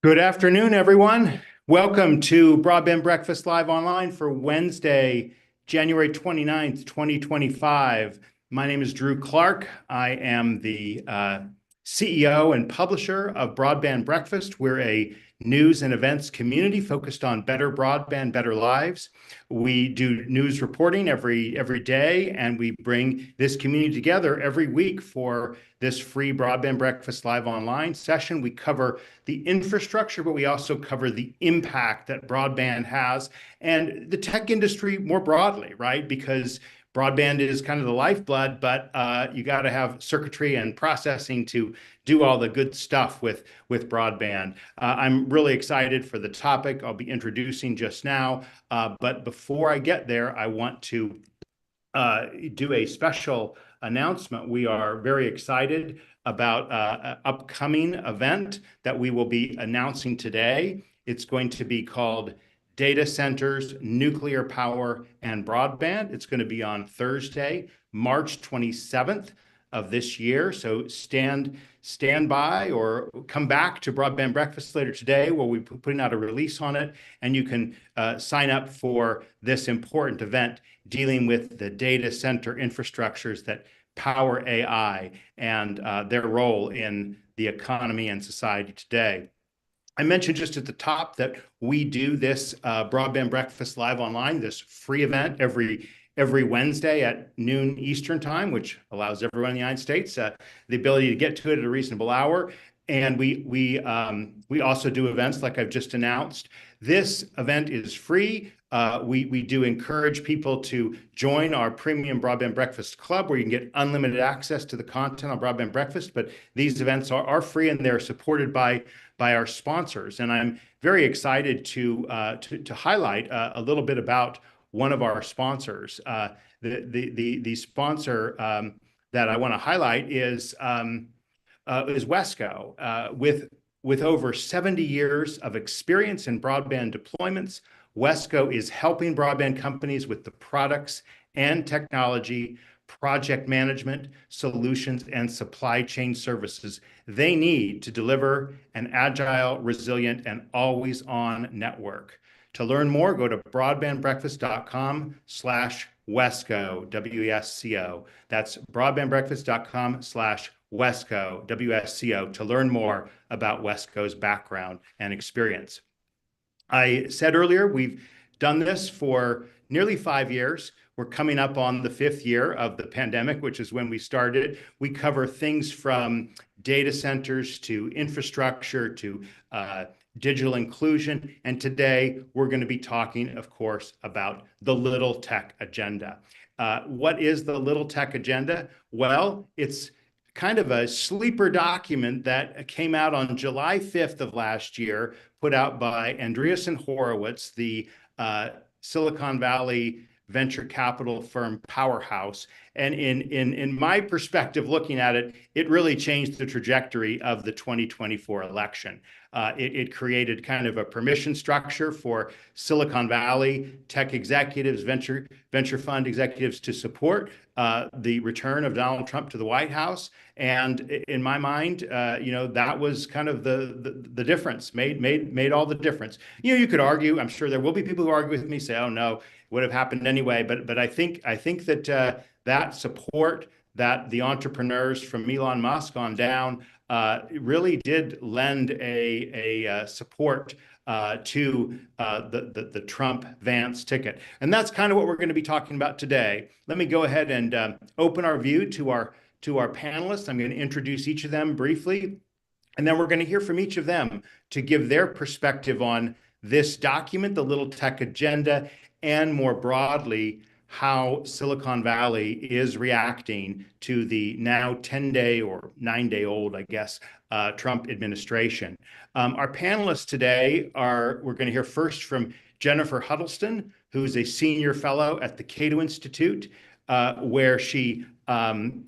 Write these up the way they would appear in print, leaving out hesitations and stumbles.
Good afternoon, everyone. Welcome to Broadband Breakfast Live Online for Wednesday, January 29th, 2025. My name is Drew Clark. I am the CEO and publisher of Broadband Breakfast. We're a news and events community focused on better broadband, better lives. We do news reporting every day, and we bring this community together every week for this free Broadband Breakfast Live Online session. We cover the infrastructure, but we also cover the impact that broadband has and the tech industry more broadly, right? Because broadband is kind of the lifeblood, but you got to have circuitry and processing to do all the good stuff with broadband. I'm really excited for the topic I'll be introducing just now. But before I get there, I want to do a special announcement. We are very excited about an upcoming event that we will be announcing today. It's going to be called Data Centers, Nuclear Power, and Broadband. It's going to be on Thursday, March 27th of this year. So stand by or come back to Broadband Breakfast later today, where we'll be putting out a release on it, and you can sign up for this important event dealing with the data center infrastructures that power AI and their role in the economy and society today. I mentioned just at the top that we do this Broadband Breakfast Live Online, this free event every Wednesday at noon Eastern time, which allows everyone in the United States the ability to get to it at a reasonable hour. And we also do events like I've just announced. This event is free. We do encourage people to join our premium Broadband Breakfast Club, where you can get unlimited access to the content on Broadband Breakfast. But these events are free, and they're supported by our sponsors. And I'm very excited to highlight a little bit about one of our sponsors. The sponsor that I want to highlight is Wesco. With over 70 years of experience in broadband deployments, Wesco is helping broadband companies with the products and technology, project management, solutions, and supply chain services they need to deliver an agile, resilient, and always-on network. To learn more, go to broadbandbreakfast.com/Wesco, W-E-S-C-O. That's broadbandbreakfast.com/Wesco, W-S-C-O, to learn more about Wesco's background and experience. I said earlier, we've done this for nearly 5 years. We're coming up on the 5th year of the pandemic, which is when we started. We cover things from data centers to infrastructure to digital inclusion. And today we're going to be talking, of course, about the Little Tech Agenda. What is the Little Tech Agenda? Well, it's kind of a sleeper document that came out on July 5th of last year, put out by Andreessen Horowitz, the Silicon Valley venture capital firm powerhouse. And in my perspective, looking at it, it really changed the trajectory of the 2024 election. It created kind of a permission structure for Silicon Valley tech executives, venture fund executives to support the return of Donald Trump to the White House. And in my mind, that was kind of the difference, made all the difference. You could argue, I'm sure there will be people who argue with me, say, oh no, it would have happened anyway. But I think that that support that the entrepreneurs from Elon Musk on down really did lend a support to the Trump-Vance ticket. And that's kind of what we're going to be talking about today. Let me go ahead and open our view to our panelists. I'm going to introduce each of them briefly, and then we're going to hear from each of them to give their perspective on this document, the Little Tech Agenda, and more broadly, how Silicon Valley is reacting to the now 10-day or 9-day-old, I guess, Trump administration. Our panelists today we're going to hear first from Jennifer Huddleston, who's a senior fellow at the Cato Institute, where she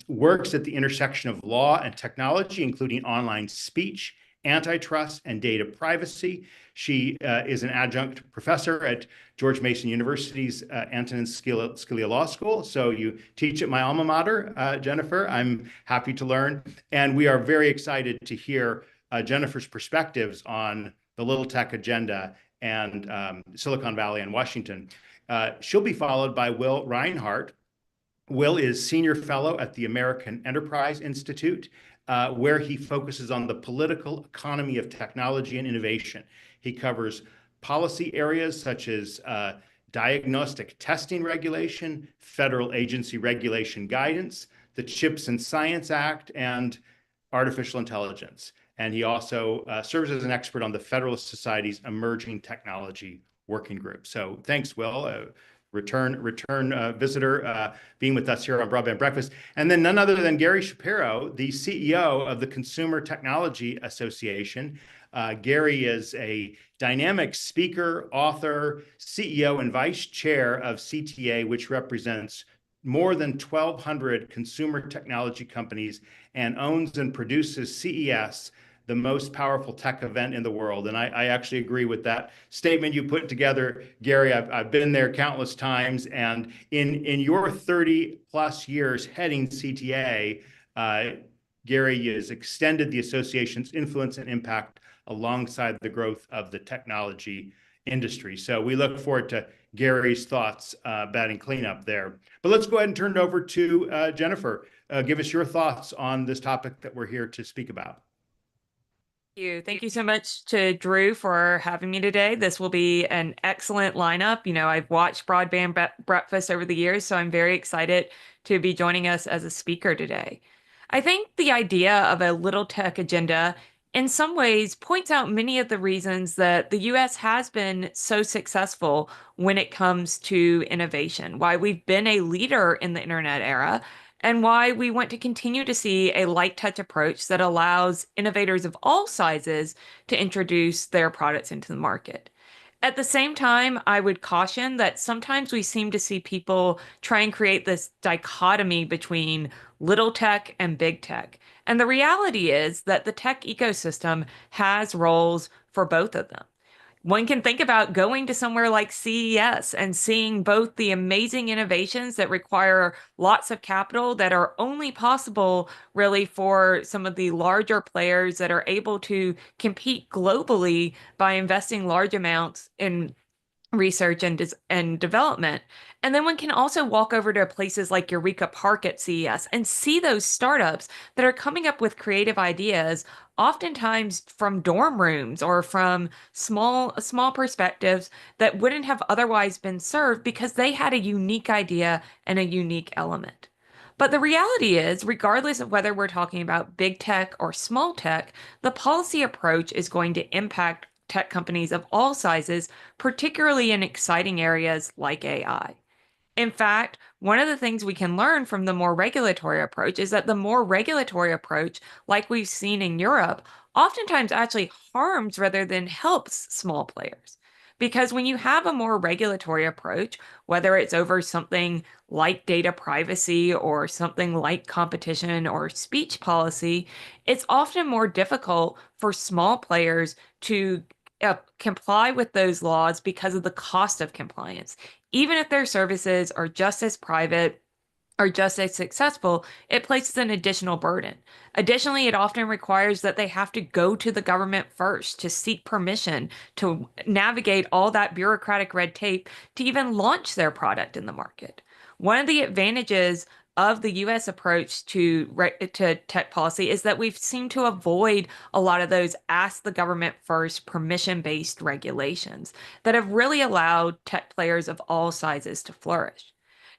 works at the intersection of law and technology, including online speech, antitrust, and data privacy. She is an adjunct professor at George Mason University's Antonin Scalia Law School. So you teach at my alma mater, Jennifer. I'm happy to learn. And we are very excited to hear Jennifer's perspectives on the Little Tech Agenda and Silicon Valley and Washington. She'll be followed by Will Reinhardt. Will is Senior Fellow at the American Enterprise Institute, where he focuses on the political economy of technology and innovation. He covers policy areas such as diagnostic testing regulation, federal agency regulation guidance, the CHIPS and Science Act, and artificial intelligence. And he also serves as an expert on the Federalist Society's Emerging Technology Working Group. So thanks, Will. Return visitor being with us here on Broadband Breakfast. And then none other than Gary Shapiro, the CEO of the Consumer Technology Association. Gary is a dynamic speaker, author, CEO, and vice chair of CTA, which represents more than 1,200 consumer technology companies and owns and produces CES, the most powerful tech event in the world. And I actually agree with that statement you put together, Gary. I've been there countless times. And in your 30 plus years heading CTA, Gary has extended the association's influence and impact alongside the growth of the technology industry. So we look forward to Gary's thoughts batting cleanup there. But let's go ahead and turn it over to Jennifer. Give us your thoughts on this topic that we're here to speak about. Thank you so much to Drew for having me today. This will be an excellent lineup. You know, I've watched Broadband Breakfast over the years, so I'm very excited to be joining us as a speaker today. I think the idea of a little tech agenda in some ways points out many of the reasons that the US has been so successful when it comes to innovation, why we've been a leader in the internet era, and why we want to continue to see a light touch approach that allows innovators of all sizes to introduce their products into the market. At the same time, I would caution that sometimes we seem to see people try and create this dichotomy between little tech and big tech. And the reality is that the tech ecosystem has roles for both of them. One can think about going to somewhere like CES and seeing both the amazing innovations that require lots of capital that are only possible really for some of the larger players that are able to compete globally by investing large amounts in research and development. And then one can also walk over to places like Eureka Park at CES and see those startups that are coming up with creative ideas, oftentimes from dorm rooms or from small perspectives that wouldn't have otherwise been served because they had a unique idea and a unique element. But the reality is, regardless of whether we're talking about big tech or small tech, the policy approach is going to impact tech companies of all sizes, particularly in exciting areas like AI. In fact, one of the things we can learn from the more regulatory approach is that the more regulatory approach, like we've seen in Europe, oftentimes actually harms rather than helps small players. Because when you have a more regulatory approach, whether it's over something like data privacy or something like competition or speech policy, it's often more difficult for small players to comply with those laws because of the cost of compliance. Even if their services are just as private or just as successful, it places an additional burden. Additionally, it often requires that they have to go to the government first to seek permission to navigate all that bureaucratic red tape to even launch their product in the market. One of the advantages of the US approach to tech policy is that we've seemed to avoid a lot of those ask the government first permission-based regulations that have really allowed tech players of all sizes to flourish.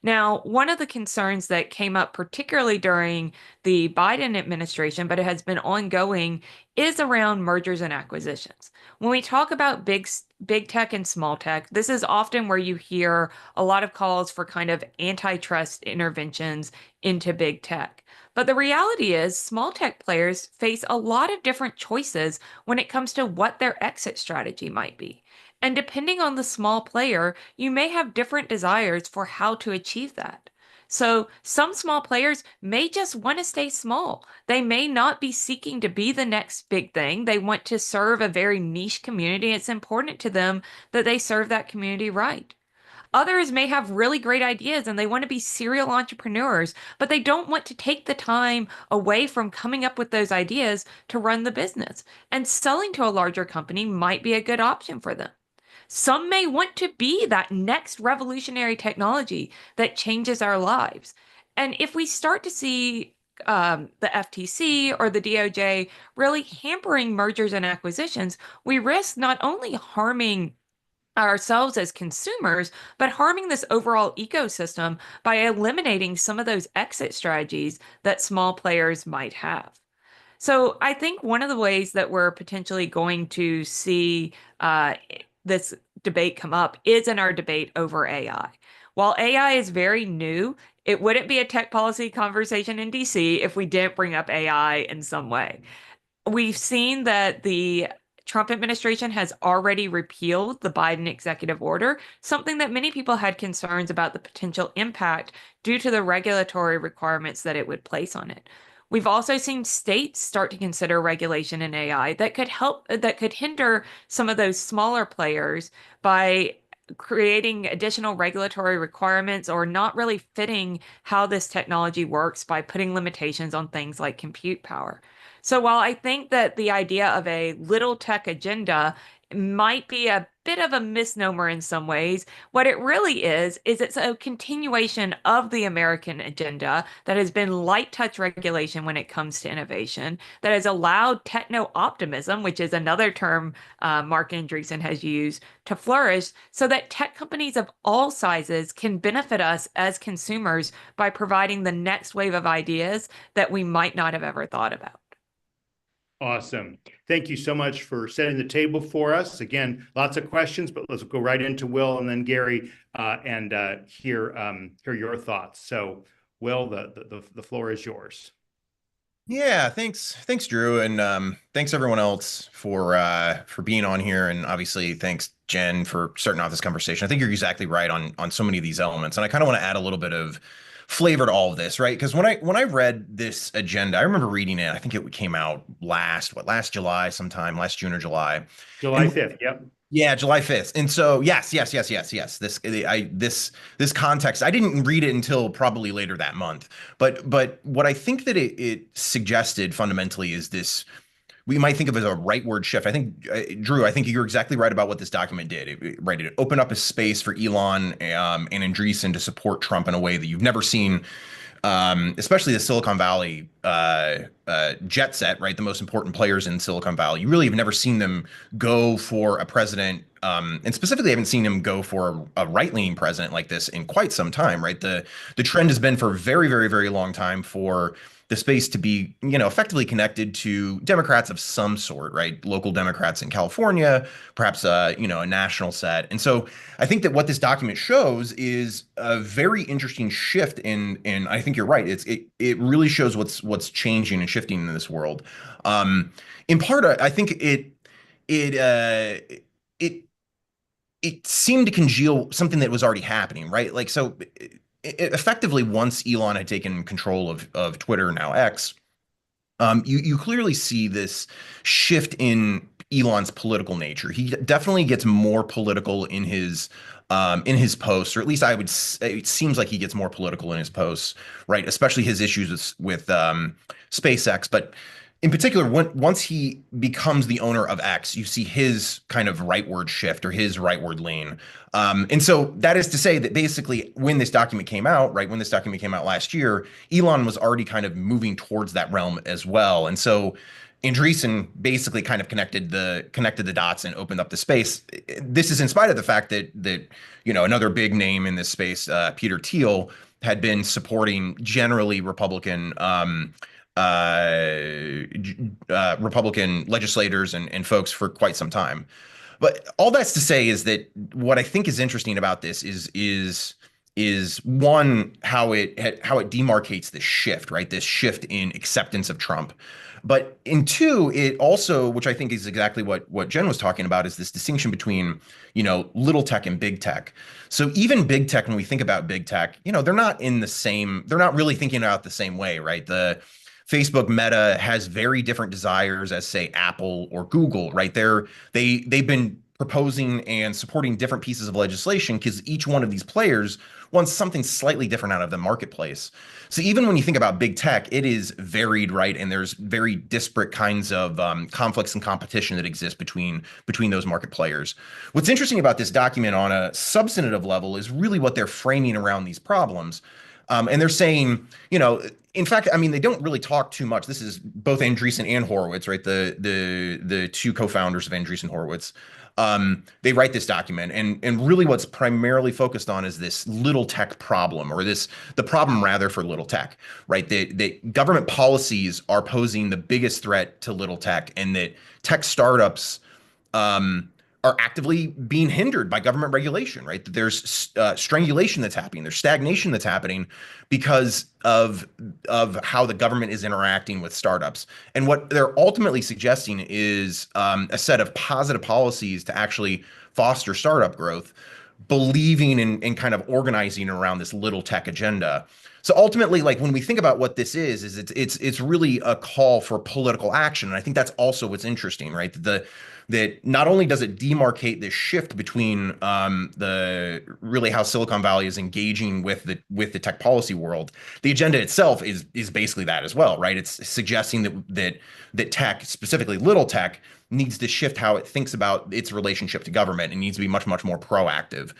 Now, one of the concerns that came up particularly during the Biden administration, but it has been ongoing, is around mergers and acquisitions. When we talk about big tech and small tech, this is often where you hear a lot of calls for kind of antitrust interventions into big tech. But the reality is small tech players face a lot of different choices when it comes to what their exit strategy might be. And depending on the small player, you may have different desires for how to achieve that. So some small players may just want to stay small. They may not be seeking to be the next big thing. They want to serve a very niche community. It's important to them that they serve that community right. Others may have really great ideas and they want to be serial entrepreneurs, but they don't want to take the time away from coming up with those ideas to run the business. And selling to a larger company might be a good option for them. Some may want to be that next revolutionary technology that changes our lives. And if we start to see the FTC or the DOJ really hampering mergers and acquisitions, we risk not only harming ourselves as consumers, but harming this overall ecosystem by eliminating some of those exit strategies that small players might have. So I think one of the ways that we're potentially going to see this debate come up is in our debate over AI. While AI is very new, it wouldn't be a tech policy conversation in DC if we didn't bring up AI in some way. We've seen that the Trump administration has already repealed the Biden executive order, something that many people had concerns about the potential impact due to the regulatory requirements that it would place on it. We've also seen states start to consider regulation in AI that could hinder some of those smaller players by creating additional regulatory requirements or not really fitting how this technology works by putting limitations on things like compute power. So while I think that the idea of a little tech agenda might be a bit of a misnomer in some ways, what it really is it's a continuation of the American agenda that has been light touch regulation when it comes to innovation, that has allowed techno-optimism, which is another term Marc Andreessen has used, to flourish so that tech companies of all sizes can benefit us as consumers by providing the next wave of ideas that we might not have ever thought about. Awesome. Thank you so much for setting the table for us. Again, lots of questions, but let's go right into Will and then Gary and hear your thoughts. So, Will, the floor is yours. Yeah, thanks, Drew, and thanks everyone else for being on here, and obviously thanks Jen for starting off this conversation. I think you're exactly right on so many of these elements, and I kind of want to add a little bit of flavor to all of this, right? Because when I read this agenda, I remember reading it. I think it came out last July, sometime last June or July. July 5th. Yep. Yeah, July 5th. And so yes. This context, I didn't read it until probably later that month. But what I think that it suggested fundamentally is this, we might think of as a rightward shift. I think, Drew, I think you're exactly right about what this document did. It opened up a space for Elon and Andreessen to support Trump in a way that you've never seen, especially the Silicon Valley jet set, right? The most important players in Silicon Valley. You really have never seen them go for a president, and specifically haven't seen him go for a right-leaning president like this in quite some time, right? The trend has been for a very, very, very long time for the space to be, effectively connected to Democrats of some sort, right? Local Democrats in California, perhaps, a national set. And so I think that what this document shows is a very interesting shift in I think you're right. It really shows what's changing and shifting in this world. In part, I think it seemed to congeal something that was already happening, right? Like, so effectively, once Elon had taken control of Twitter, now X, you clearly see this shift in Elon's political nature. He definitely gets more political in his posts, or at least it seems like he gets more political in his posts, right? Especially his issues with SpaceX, but in particular, once he becomes the owner of X, you see his kind of rightward shift or his rightward lean. And so that is to say that basically when this document came out, right, when this document came out last year, Elon was already kind of moving towards that realm as well. And so Andreessen basically kind of connected the dots and opened up the space. This is in spite of the fact that another big name in this space, Peter Thiel, had been supporting generally Republican legislators and folks for quite some time. But all that's to say is that what I think is interesting about this is one, how it demarcates this shift, right? This shift in acceptance of Trump. But in two, it also, which I think is exactly what Jen was talking about, is this distinction between, little tech and big tech. So even big tech, when we think about big tech, they're not really thinking about the same way, right? The Facebook Meta has very different desires as, say, Apple or Google, right? They've been proposing and supporting different pieces of legislation because each one of these players wants something slightly different out of the marketplace. So even when you think about big tech, it is varied, right? And there's very disparate kinds of conflicts and competition that exist between those market players. What's interesting about this document on a substantive level is really what they're framing around these problems. And they're saying, in fact, I mean, they don't really talk too much. This is both Andreessen and Horowitz, right? The two co-founders of Andreessen Horowitz. They write this document, and really what's primarily focused on is this little tech problem, or the problem rather for little tech, right? That government policies are posing the biggest threat to little tech, and that tech startups are actively being hindered by government regulation, right? That there's strangulation that's happening, there's stagnation that's happening because of how the government is interacting with startups. And what they're ultimately suggesting is a set of positive policies to actually foster startup growth, believing in kind of organizing around this little tech agenda. So ultimately, like when we think about what this is it's really a call for political action. And I think that's also what's interesting, right? That not only does it demarcate this shift between the really how Silicon Valley is engaging with the tech policy world, the agenda itself is basically that as well, right? It's suggesting that tech, specifically little tech, needs to shift how it thinks about its relationship to government and needs to be much, much more proactive.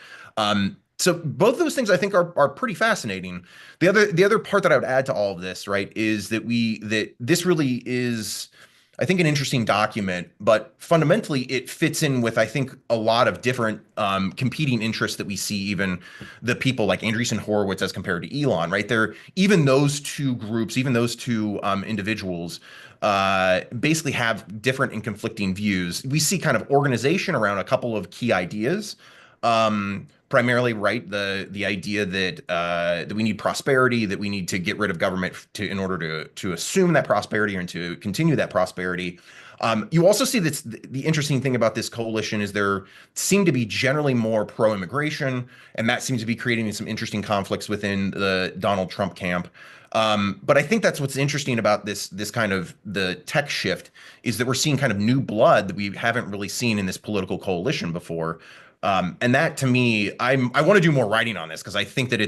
So both of those things I think are pretty fascinating. The other part that I would add to all of this, right, is that this really is, I think, an interesting document, but fundamentally it fits in with, I think, a lot of different competing interests that we see, even the people like Andreessen Horowitz as compared to Elon, right? Even those two groups, even those two individuals basically have different and conflicting views. We see kind of organization around a couple of key ideas. Primarily, right, the idea that we need prosperity, that we need to get rid of government in order to assume that prosperity and to continue that prosperity. You also see that the interesting thing about this coalition is there seem to be generally more pro-immigration, and that seems to be creating some interesting conflicts within the Donald Trump camp. But I think that's what's interesting about this kind of the tech shift is that we're seeing kind of new blood that we haven't really seen in this political coalition before. And that, to me, I want to do more writing on this because I think that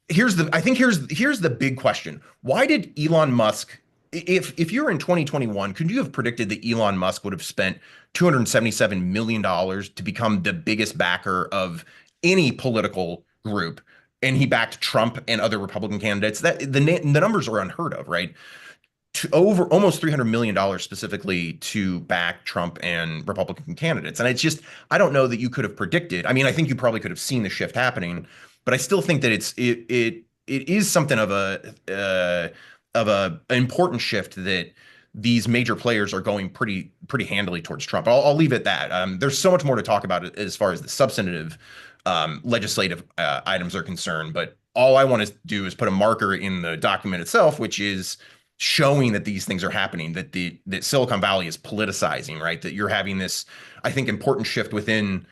here's the big question. Why did Elon Musk, if you're in 2021, could you have predicted that Elon Musk would have spent $277 million to become the biggest backer of any political group? And he backed Trump and other Republican candidates. That the numbers are unheard of, right? To over almost $300 million specifically to back Trump and Republican candidates. And it's just, I don't know that you could have predicted. I mean, I think you probably could have seen the shift happening, but I still think that it is something of an important shift that these major players are going pretty handily towards Trump. I'll leave it at that. There's so much more to talk about as far as the substantive legislative items are concerned, but all I want to do is put a marker in the document itself, which is showing that these things are happening, that Silicon Valley is politicizing, right? That you're having this, I think, important shift within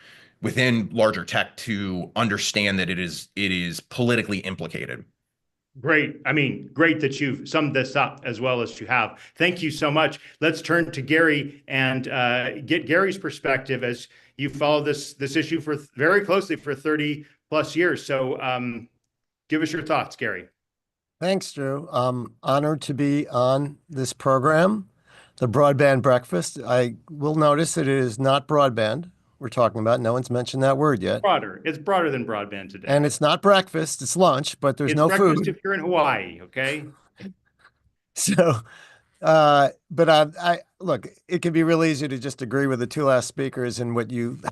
larger tech to understand that it is politically implicated. Great. I mean, great that you've summed this up as well as you have. Thank you so much. Let's turn to Gary and get Gary's perspective as you follow this issue for very closely for 30 plus years. So give us your thoughts, Gary. Thanks, Drew. I'm honored to be on this program, the Broadband Breakfast. I will notice that it is not broadband we're talking about. No one's mentioned that word yet. It's broader than broadband today. And it's not breakfast, it's lunch, but there's no food. If you're in Hawaii, okay? So, but I look, it can be really easy to just agree with the two last speakers and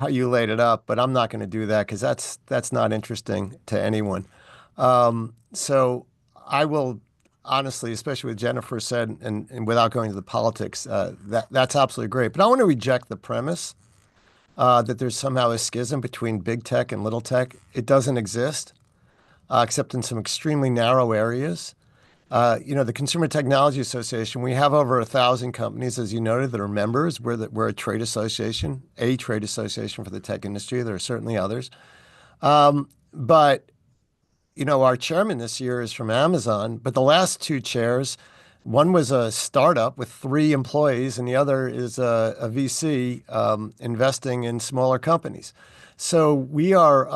how you laid it up, but I'm not going to do that because that's not interesting to anyone. So I will honestly, especially what Jennifer said, and without going to the politics, that's absolutely great. But I want to reject the premise that there's somehow a schism between big tech and little tech. It doesn't exist, except in some extremely narrow areas. The Consumer Technology Association, we have over 1,000 companies, as you noted, that are members. We're a trade association for the tech industry. There are certainly others. But our chairman this year is from Amazon, but the last two chairs One was a startup with 3 employees, and the other is a VC investing in smaller companies. So we are,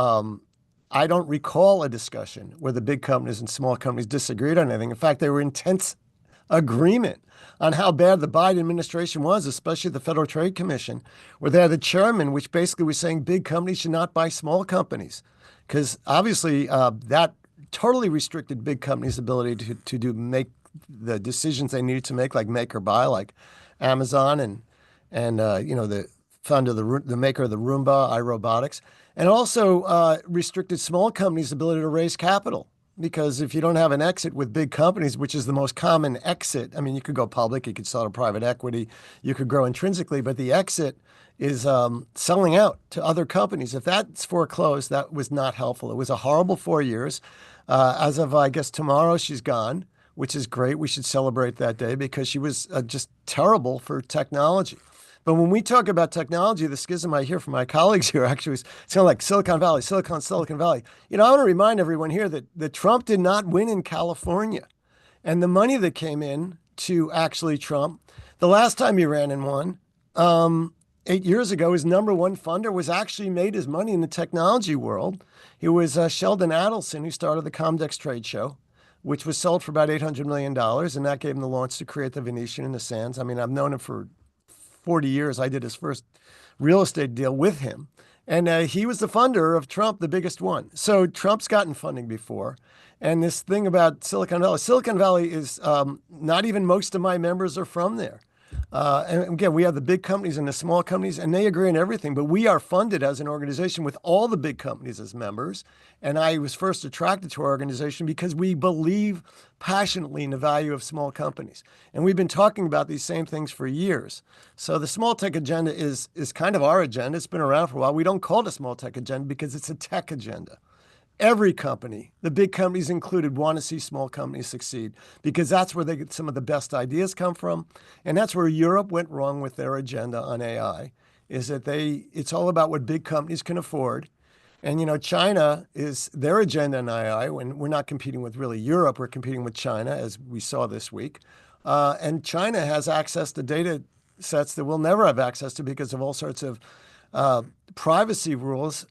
I don't recall a discussion where the big companies and small companies disagreed on anything. In fact, they were in intense agreement on how bad the Biden administration was, especially the Federal Trade Commission, where they had the chairman, which basically was saying big companies should not buy small companies, because obviously that totally restricted big companies' ability to make the decisions they needed to make, like make or buy, like Amazon and the founder of the maker of the Roomba, iRobotics, and also restricted small companies' ability to raise capital. Because if you don't have an exit with big companies, which is the most common exit, I mean, you could go public, you could sell to private equity, you could grow intrinsically, but the exit is selling out to other companies. If that's foreclosed, that was not helpful. It was a horrible 4 years. As of, I guess, tomorrow, she's gone, which is great. We should celebrate that day because she was just terrible for technology. But when we talk about technology, the schism I hear from my colleagues here actually is it's kind of like Silicon Valley, Silicon Valley. I want to remind everyone here that Trump did not win in California. And the money that came in to actually Trump, the last time he ran and won, 8 years ago, his number one funder was actually made his money in the technology world. He was Sheldon Adelson, who started the Comdex trade show, which was sold for about $800 million. And that gave him the launch to create the Venetian and the Sands. I mean, I've known him for 40 years. I did his first real estate deal with him. And he was the funder of Trump, the biggest one. So Trump's gotten funding before. And this thing about Silicon Valley is not even most of my members are from there. And again, we have the big companies and the small companies, and they agree on everything. But we are funded as an organization with all the big companies as members. And I was first attracted to our organization because we believe passionately in the value of small companies. And we've been talking about these same things for years. So the small tech agenda is kind of our agenda. It's been around for a while. We don't call it a small tech agenda because it's a tech agenda. Every company, the big companies included, want to see small companies succeed because that's where they get some of the best ideas come from. And that's where Europe went wrong with their agenda on AI, is that it's all about what big companies can afford. And, China is their agenda on AI, when we're not competing with really Europe, we're competing with China, as we saw this week. And China has access to data sets that we'll never have access to because of all sorts of privacy rules.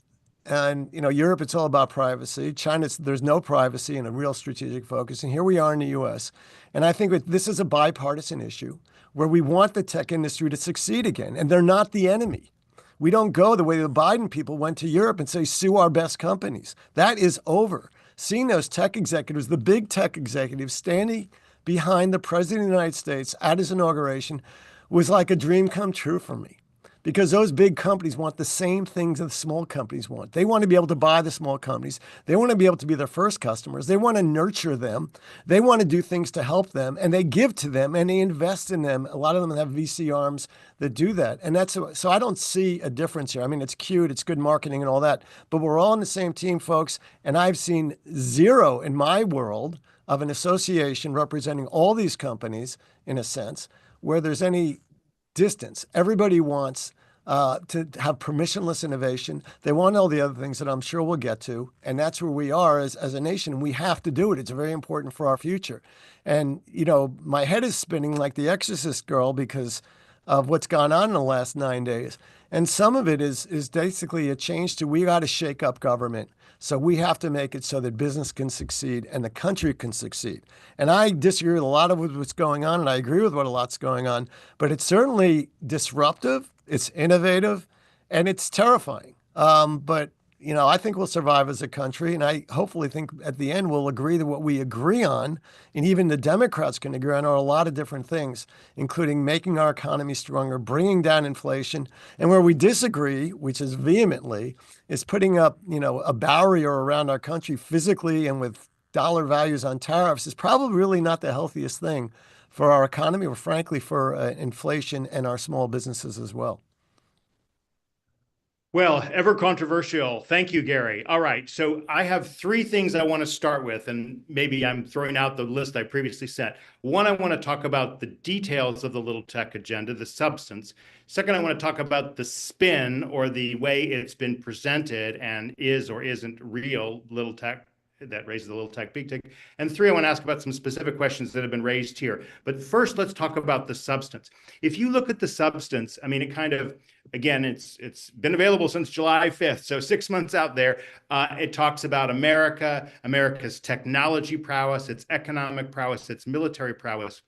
And, Europe, it's all about privacy. China, there's no privacy and a real strategic focus. And here we are in the U.S. And I think that this is a bipartisan issue where we want the tech industry to succeed again. And they're not the enemy. We don't go the way the Biden people went to Europe and say, sue our best companies. That is over. Seeing those tech executives, the big tech executives, standing behind the president of the United States at his inauguration was like a dream come true for me. Because those big companies want the same things that the small companies want. They want to be able to buy the small companies. They want to be able to be their first customers. They want to nurture them. They want to do things to help them, and they give to them, and they invest in them. A lot of them have VC arms that do that. And so I don't see a difference here. I mean, it's cute, it's good marketing and all that, but we're all on the same team, folks. And I've seen zero in my world of an association representing all these companies, in a sense, where there's any distance. Everybody wants to have permissionless innovation. They want all the other things that I'm sure we'll get to. And that's where we are as a nation. We have to do it. It's very important for our future. And, my head is spinning like the Exorcist girl because of what's gone on in the last 9 days. And some of it is basically a change to we got to shake up government. So we have to make it so that business can succeed and the country can succeed. And I disagree with a lot of what's going on, and I agree with what a lot's going on, but it's certainly disruptive, it's innovative, and it's terrifying. But I think we'll survive as a country, and I hopefully think at the end we'll agree that what we agree on, and even the Democrats can agree on, are a lot of different things, including making our economy stronger, bringing down inflation, and where we disagree, which is vehemently, is putting up, a barrier around our country physically and with dollar values on tariffs is probably really not the healthiest thing for our economy, or frankly for inflation and our small businesses as well. Well, ever controversial. Thank you, Gary. All right. So I have 3 things I want to start with, and maybe I'm throwing out the list I previously set. One, I want to talk about the details of the little tech agenda, the substance. Second, I want to talk about the spin, or the way it's been presented and is or isn't real little tech that raises the little tech, big tech. And three, I want to ask about some specific questions that have been raised here. But first, let's talk about the substance. If you look at the substance, I mean, it kind of, again, it's been available since July 5th, so 6 months out there. It talks about America's technology prowess, its economic prowess, its military prowess.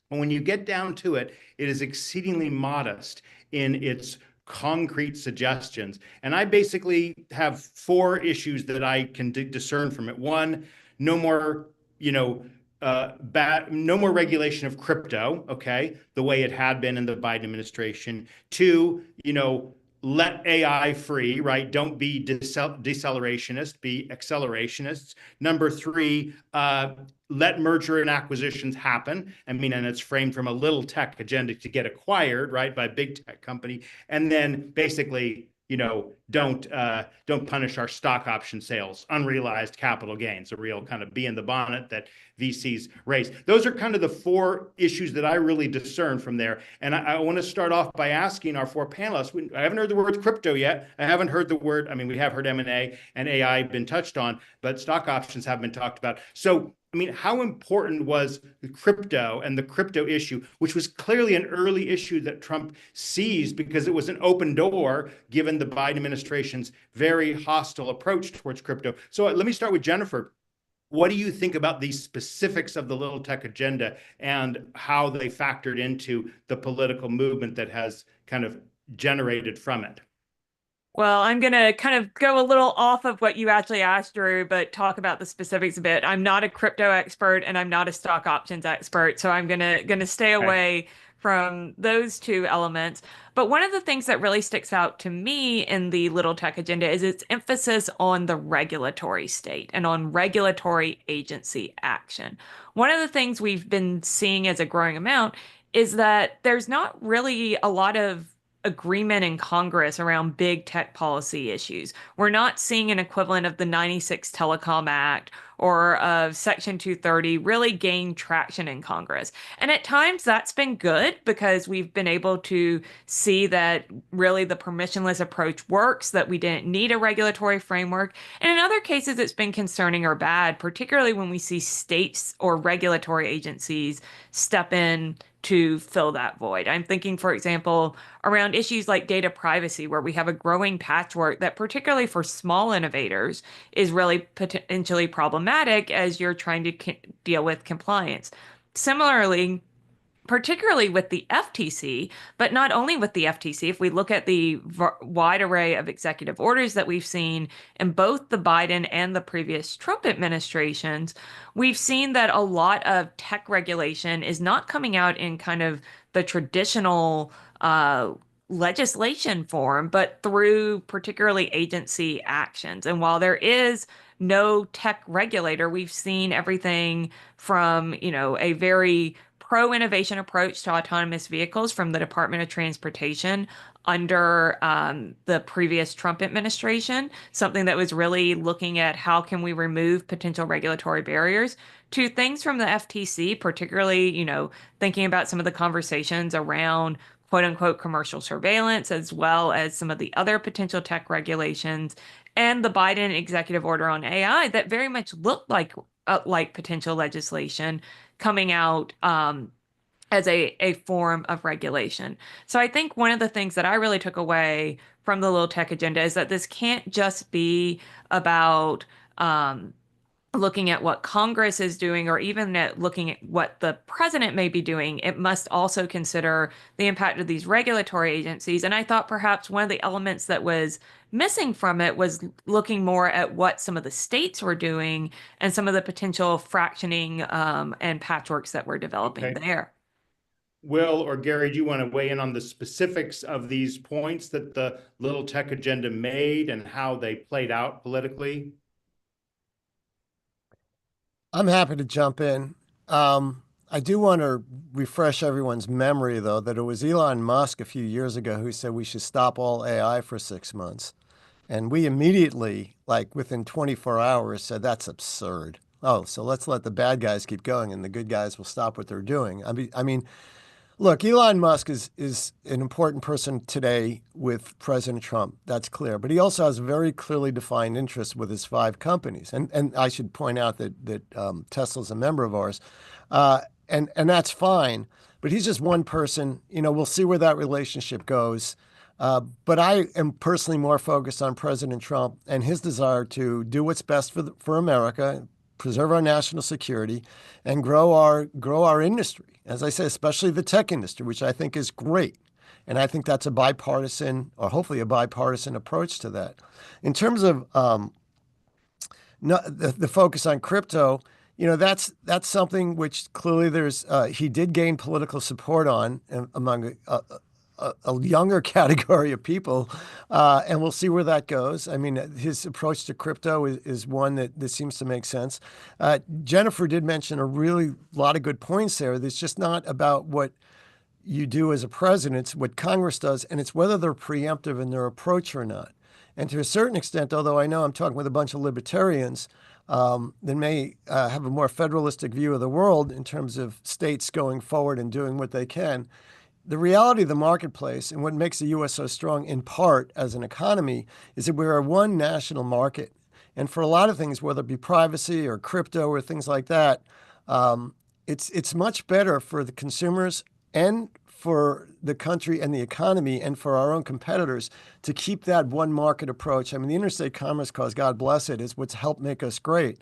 And when you get down to it, it is exceedingly modest in its concrete suggestions. And I basically have four issues that I can discern from it. One, no more, no more regulation of crypto, okay, the way it had been in the Biden administration. Two, let AI free, right? Don't be decelerationist, be accelerationists. Number three, let merger and acquisitions happen. I mean, and it's framed from a little tech agenda to get acquired, right, by a big tech company. And then basically, don't punish our stock option sales, unrealized capital gains, a real kind of bee in the bonnet that VCs raise. Those are kind of the four issues that I really discern from there. And I want to start off by asking our four panelists. I haven't heard the word crypto yet. I haven't heard the word, I mean, we have heard M&A and AI been touched on, but stock options have been talked about. So, I mean, how important was the crypto and the crypto issue, which was clearly an early issue that Trump seized because it was an open door given the Biden administration's very hostile approach towards crypto. So let me start with Jennifer. What do you think about these specifics of the little tech agenda and how they factored into the political movement that has kind of generated from it? Well, I'm going to kind of go a little off of what you actually asked, Drew, but talk about the specifics a bit. I'm not a crypto expert and I'm not a stock options expert, so I'm going to stay away from those two elements. But one of the things that really sticks out to me in the little tech agenda is its emphasis on the regulatory state and on regulatory agency action. One of the things we've been seeing as a growing amount is that there's not really a lot of agreement in Congress around big tech policy issues. We're not seeing an equivalent of the 96 Telecom Act or of Section 230 really gain traction in Congress. And at times that's been good because we've been able to see that really the permissionless approach works, that we didn't need a regulatory framework. And in other cases, it's been concerning or bad, particularly when we see states or regulatory agencies step in to fill that void. I'm thinking, for example, around issues like data privacy, where we have a growing patchwork that, particularly for small innovators, is really potentially problematic as you're trying to deal with compliance. Similarly, particularly with the FTC, but not only with the FTC, if we look at the wide array of executive orders that we've seen in both the Biden and the previous Trump administrations, we've seen that a lot of tech regulation is not coming out in kind of the traditional legislation form, but through particularly agency actions. And while there is no tech regulator, we've seen everything from, a very pro-innovation approach to autonomous vehicles from the Department of Transportation under the previous Trump administration, something that was really looking at how can we remove potential regulatory barriers, to things from the FTC, particularly, thinking about some of the conversations around quote unquote commercial surveillance, as well as some of the other potential tech regulations, and the Biden executive order on AI that very much looked like potential legislation coming out as a form of regulation. So I think one of the things that I really took away from the little tech agenda is that this can't just be about looking at what Congress is doing or even at looking at what the president may be doing. It must also consider the impact of these regulatory agencies. And I thought perhaps one of the elements that was missing from it was looking more at what some of the states were doing and some of the potential fractioning and patchworks that were developing there. Will or Gary, do you want to weigh in on the specifics of these points that the little tech agenda made and how they played out politically? I'm happy to jump in. I do want to refresh everyone's memory, though, that it was Elon Musk a few years ago who said we should stop all AI for 6 months. And we immediately, like within 24 hours, said that's absurd. Oh, so let's let the bad guys keep going and the good guys will stop what they're doing. I mean, Look, Elon Musk is an important person today with President Trump. That's clear. But he also has very clearly defined interests with his 5 companies. And I should point out that Tesla's a member of ours. And that's fine. But he's just one person. We'll see where that relationship goes. But I am personally more focused on President Trump and his desire to do what's best for America, preserve our national security, and grow our industry. As I say, especially the tech industry, which I think is great. And I think that's a bipartisan, or hopefully a bipartisan approach to that. In terms of the focus on crypto, that's something which clearly he did gain political support on among a younger category of people, and we'll see where that goes. I mean, his approach to crypto is one that seems to make sense. Jennifer did mention a really lot of good points there. It's just not about what you do as a president, it's what Congress does, and it's whether they're preemptive in their approach or not. And to a certain extent, although I know I'm talking with a bunch of libertarians that may have a more federalistic view of the world in terms of states going forward and doing what they can, the reality of the marketplace and what makes the U.S. so strong in part as an economy is that we're one national market. And for a lot of things, whether it be privacy or crypto or things like that, it's much better for the consumers and for the country and the economy and for our own competitors to keep that one market approach. I mean, the Interstate Commerce Clause, God bless it, is what's helped make us great.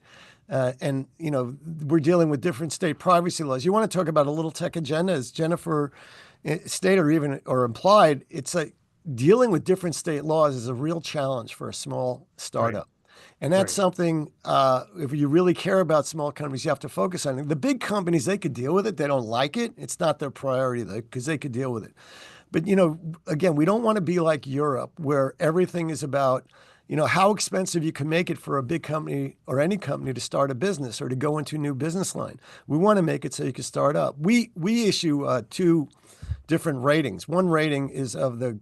And we're dealing with different state privacy laws. You want to talk about a little tech agenda, as Jennifer stated or implied, it's like dealing with different state laws is a real challenge for a small startup. Right. And that's something, if you really care about small companies, you have to focus on it. The big companies, they could deal with it. They don't like it. It's not their priority, though, because they could deal with it. But, again, we don't want to be like Europe, where everything is about, how expensive you can make it for a big company or any company to start a business or to go into a new business line. We want to make it so you can start up. We issue 2 different ratings. One rating is of the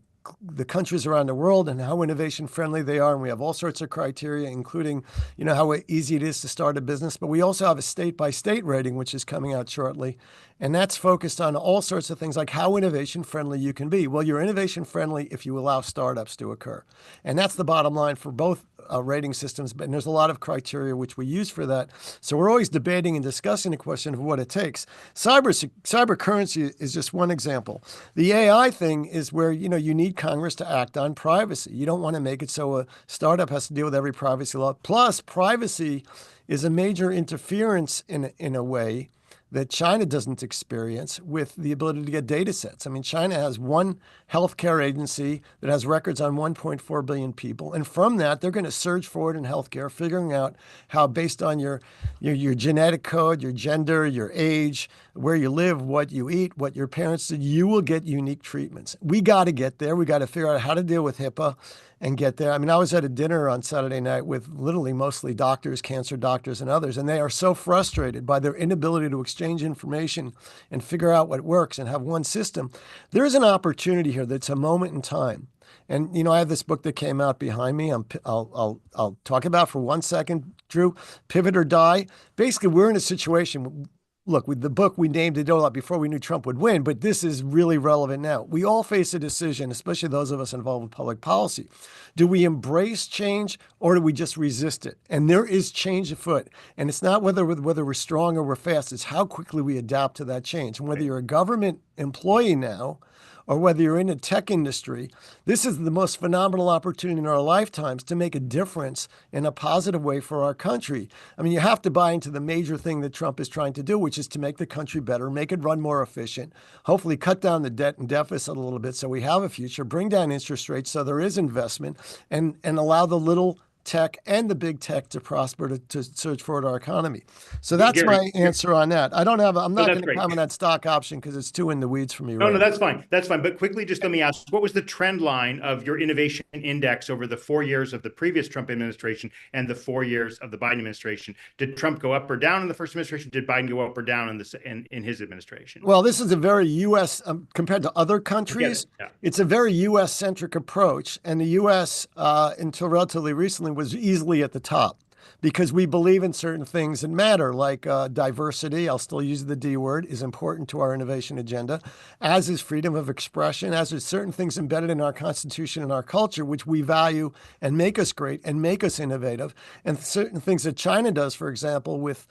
countries around the world and how innovation friendly they are. And we have all sorts of criteria, including, how easy it is to start a business. But we also have a state by state rating, which is coming out shortly. And that's focused on all sorts of things like how innovation friendly you can be. Well, you're innovation friendly if you allow startups to occur. And that's the bottom line for both rating systems. But there's a lot of criteria which we use for that. So we're always debating and discussing the question of what it takes. Cyber currency is just one example. The AI thing is where, you need Congress to act on privacy. You don't want to make it so a startup has to deal with every privacy law. Plus, privacy is a major interference in a way that China doesn't experience with the ability to get data sets. I mean, China has one healthcare agency that has records on 1.4 billion people. And from that, they're going to surge forward in healthcare, figuring out how, based on your genetic code, your gender, your age, where you live, what you eat, what your parents did, you will get unique treatments. We got to get there. We got to figure out how to deal with HIPAA and get there. I mean, I was at a dinner on Saturday night with literally mostly doctors, cancer doctors and others, and they are so frustrated by their inability to exchange information and figure out what works and have one system. There is an opportunity here that's a moment in time. And, I have this book that came out behind me. I'll talk about for 1 second, Drew, Pivot or Die. Basically, we're in a situation. Look, with the book, we named it a lot before we knew Trump would win, but this is really relevant now. We all face a decision, especially those of us involved with public policy. Do we embrace change or do we just resist it? And there is change afoot. And it's not whether we're strong or we're fast, it's how quickly we adapt to that change. And whether you're a government employee now or whether you're in the tech industry, this is the most phenomenal opportunity in our lifetimes to make a difference in a positive way for our country. I mean, you have to buy into the major thing that Trump is trying to do, which is to make the country better, make it run more efficient, hopefully cut down the debt and deficit a little bit so we have a future, bring down interest rates so there is investment, and allow the little tech and the big tech to prosper to surge forward our economy. So that's my answer on that. I'm not going to comment on stock option because it's too in the weeds for me. No, that's fine. That's fine. But quickly, just let me ask, what was the trend line of your innovation index over the 4 years of the previous Trump administration and the 4 years of the Biden administration? Did Trump go up or down in the first administration? Did Biden go up or down in his administration? Well, this is a very U.S. Compared to other countries. It's a very U.S. centric approach, and the U.S. Until relatively recently was easily at the top. because we believe in certain things that matter, like diversity. I'll still use the D word, is important to our innovation agenda, as is freedom of expression, as is certain things embedded in our Constitution and our culture, which we value and make us great and make us innovative. And certain things that China does, for example, with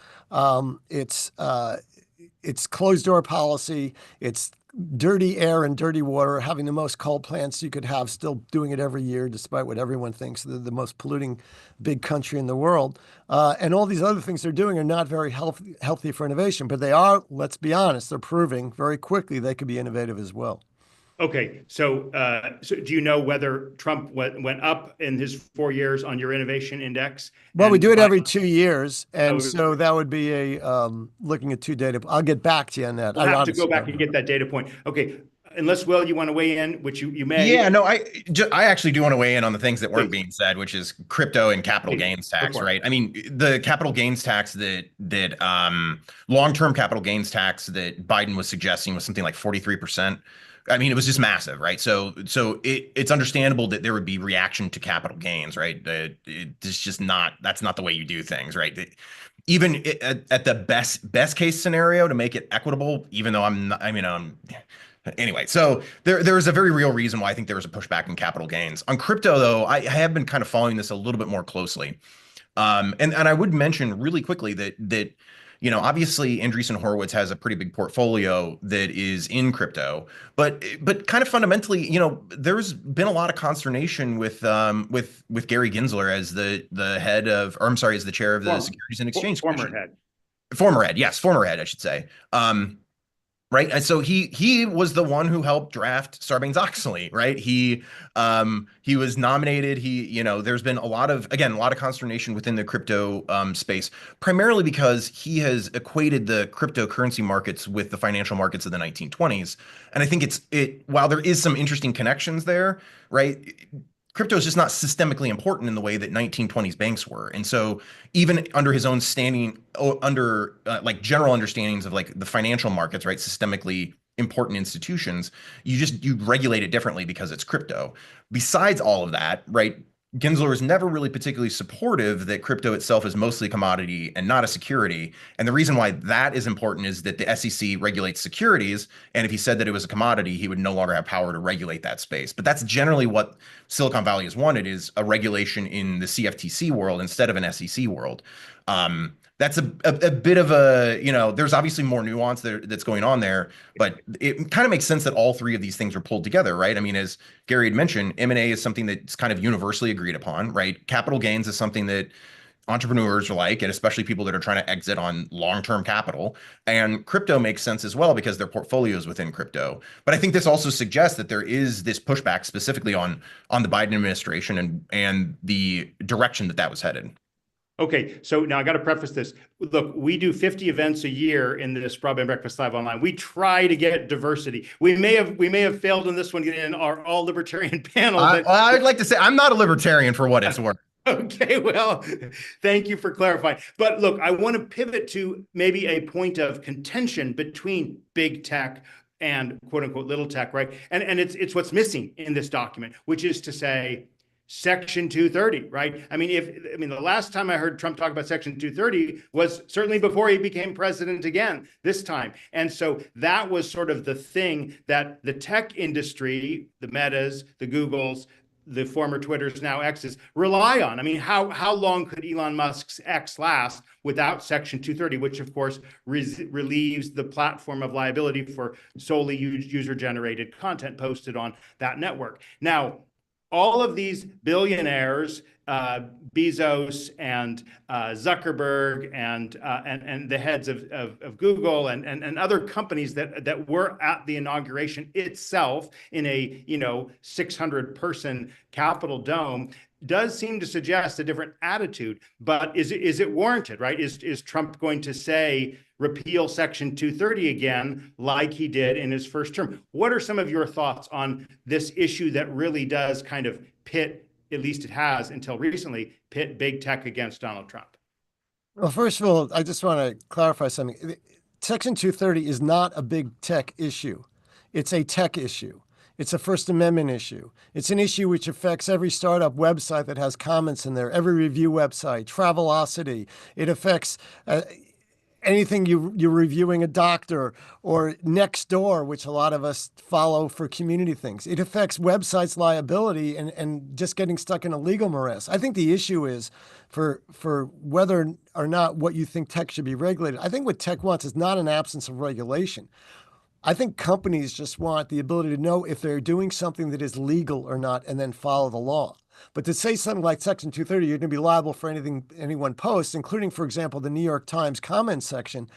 its closed door policy, its dirty air and dirty water, having the most coal plants you could have, still doing it every year, despite what everyone thinks they're the most polluting big country in the world. And all these other things they're doing are not very healthy for innovation, but they are, let's be honest, they're proving very quickly they could be innovative as well. Okay, so do you know whether Trump went up in his 4 years on your innovation index? Well, we And do it Biden- every 2 years, and Oh, so that would be a looking at two data. I'll get back to you on that. We'll I have to honestly go back don't and know. get that data point. Okay, unless, Will, you want to weigh in, which you may. Yeah, no, I actually do want to weigh in on the things that weren't Please. being said, which is crypto and capital Please, gains go tax, for it. right? I mean, the capital gains tax that long-term capital gains tax that Biden was suggesting was something like 43%. I mean, it was just massive, right? So it's understandable that there would be reaction to capital gains, right? It's just that's not the way you do things, right? Even at the best case scenario to make it equitable, even though anyway, so there is a very real reason why I think there was a pushback in capital gains. On crypto, though, I have been kind of following this a little bit more closely. And I would mention really quickly that obviously Andreessen Horowitz has a pretty big portfolio that is in crypto, but kind of fundamentally, there's been a lot of consternation with Gary Gensler as the head of, or I'm sorry, as the chair of the Securities and Exchange Commission. Former head, I should say. Right. And so he was the one who helped draft Sarbanes-Oxley, right? He was nominated. There's been a lot of consternation within the crypto space, primarily because he has equated the cryptocurrency markets with the financial markets of the 1920s. And I think while there is some interesting connections there, right? Crypto is just not systemically important in the way that 1920s banks were. And so even under his own standing, under like general understandings of like the financial markets, right, systemically important institutions, you regulate it differently because it's crypto. Besides all of that, right, Gensler is never really particularly supportive that crypto itself is mostly a commodity and not a security. And the reason why that is important is that the SEC regulates securities. And if he said that it was a commodity, he would no longer have power to regulate that space. But that's generally what Silicon Valley has wanted, is a regulation in the CFTC world instead of an SEC world. That's a bit of there's obviously more nuance that's going on there, but it kind of makes sense that all three of these things are pulled together, right? I mean, as Gary had mentioned, M&A is something that's kind of universally agreed upon, right? Capital gains is something that entrepreneurs are like, and especially people that are trying to exit on long-term capital. And crypto makes sense as well because their portfolios within crypto. But I think this also suggests that there is this pushback specifically on the Biden administration and the direction that was headed. Okay, so now I got to preface this. Look, we do 50 events a year in this Broadband Breakfast Live Online. We try to get diversity. We may have failed in this one, getting in our all libertarian panel. I'd like to say I'm not a libertarian for what it's worth. Okay, well, thank you for clarifying. But look, I want to pivot to maybe a point of contention between big tech and quote unquote little tech, right? And it's what's missing in this document, which is to say, Section 230, right? I mean, the last time I heard Trump talk about Section 230 was certainly before he became president again this time. And so that was sort of the thing that the tech industry, the Metas, the Googles, the former Twitters, now X's, rely on. I mean, how long could Elon Musk's X last without Section 230, which of course relieves the platform of liability for solely user-generated content posted on that network. Now, all of these billionaires, Bezos and Zuckerberg and the heads of Google and other companies that were at the inauguration itself in a 600-person Capitol Dome, does seem to suggest a different attitude. But is it warranted, right? Is Trump going to say repeal Section 230 again, like he did in his first term? What are some of your thoughts on this issue that really does kind of pit, at least it has until recently, pit big tech against Donald Trump? Well, first of all, I just want to clarify something. Section 230 is not a big tech issue. It's a tech issue. It's a First Amendment issue. It's an issue which affects every startup website that has comments in there, every review website, Travelocity. It affects anything you're reviewing a doctor or Nextdoor, which a lot of us follow for community things. It affects websites' liability and just getting stuck in a legal morass. I think the issue is for whether or not what you think tech should be regulated. I think what tech wants is not an absence of regulation. I think companies just want the ability to know if they're doing something that is legal or not and then follow the law. But to say something like Section 230, you're going to be liable for anything anyone posts, including, for example, the New York Times comment section,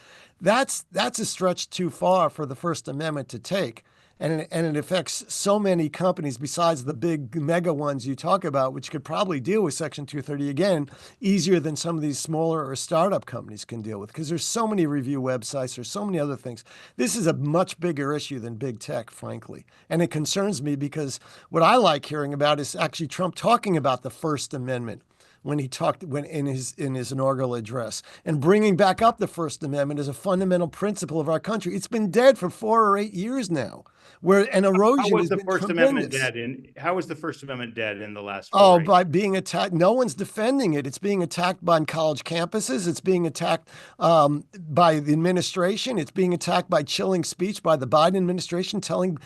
that's a stretch too far for the First Amendment to take. And it affects so many companies besides the big mega ones you talk about, which could probably deal with Section 230 again, easier than some of these smaller or startup companies can deal with, because there's so many review websites, there's so many other things. This is a much bigger issue than big tech, frankly. And it concerns me because what I like hearing about is actually Trump talking about the First Amendment when he talked in his inaugural address, and bringing back up the First Amendment as a fundamental principle of our country. It's been dead for 4 or 8 years now, where an erosion has been tremendous. How was the First Amendment dead in the last 4 Oh, or 8 by being attacked. No one's defending it. It's being attacked on college campuses. It's being attacked by the administration. It's being attacked by chilling speech by the Biden administration, telling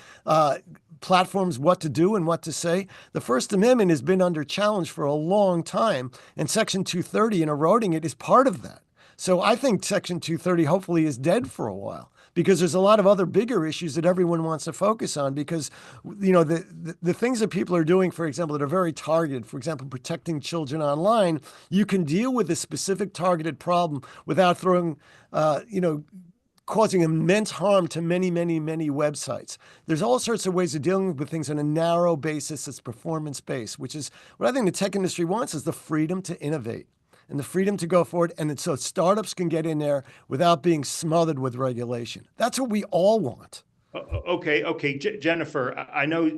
platforms what to do and what to say. The First Amendment has been under challenge for a long time, and Section 230 and eroding it is part of that. So I think Section 230 hopefully is dead for a while, because there's a lot of other bigger issues that everyone wants to focus on, because, you know, the things that people are doing, for example, that are very targeted, for example, protecting children online, you can deal with a specific targeted problem without throwing, causing immense harm to many, many, many websites. There's all sorts of ways of dealing with things on a narrow basis that's performance-based, which is what I think the tech industry wants, is the freedom to innovate and the freedom to go forward, and so startups can get in there without being smothered with regulation. That's what we all want. Okay, Jennifer, I know,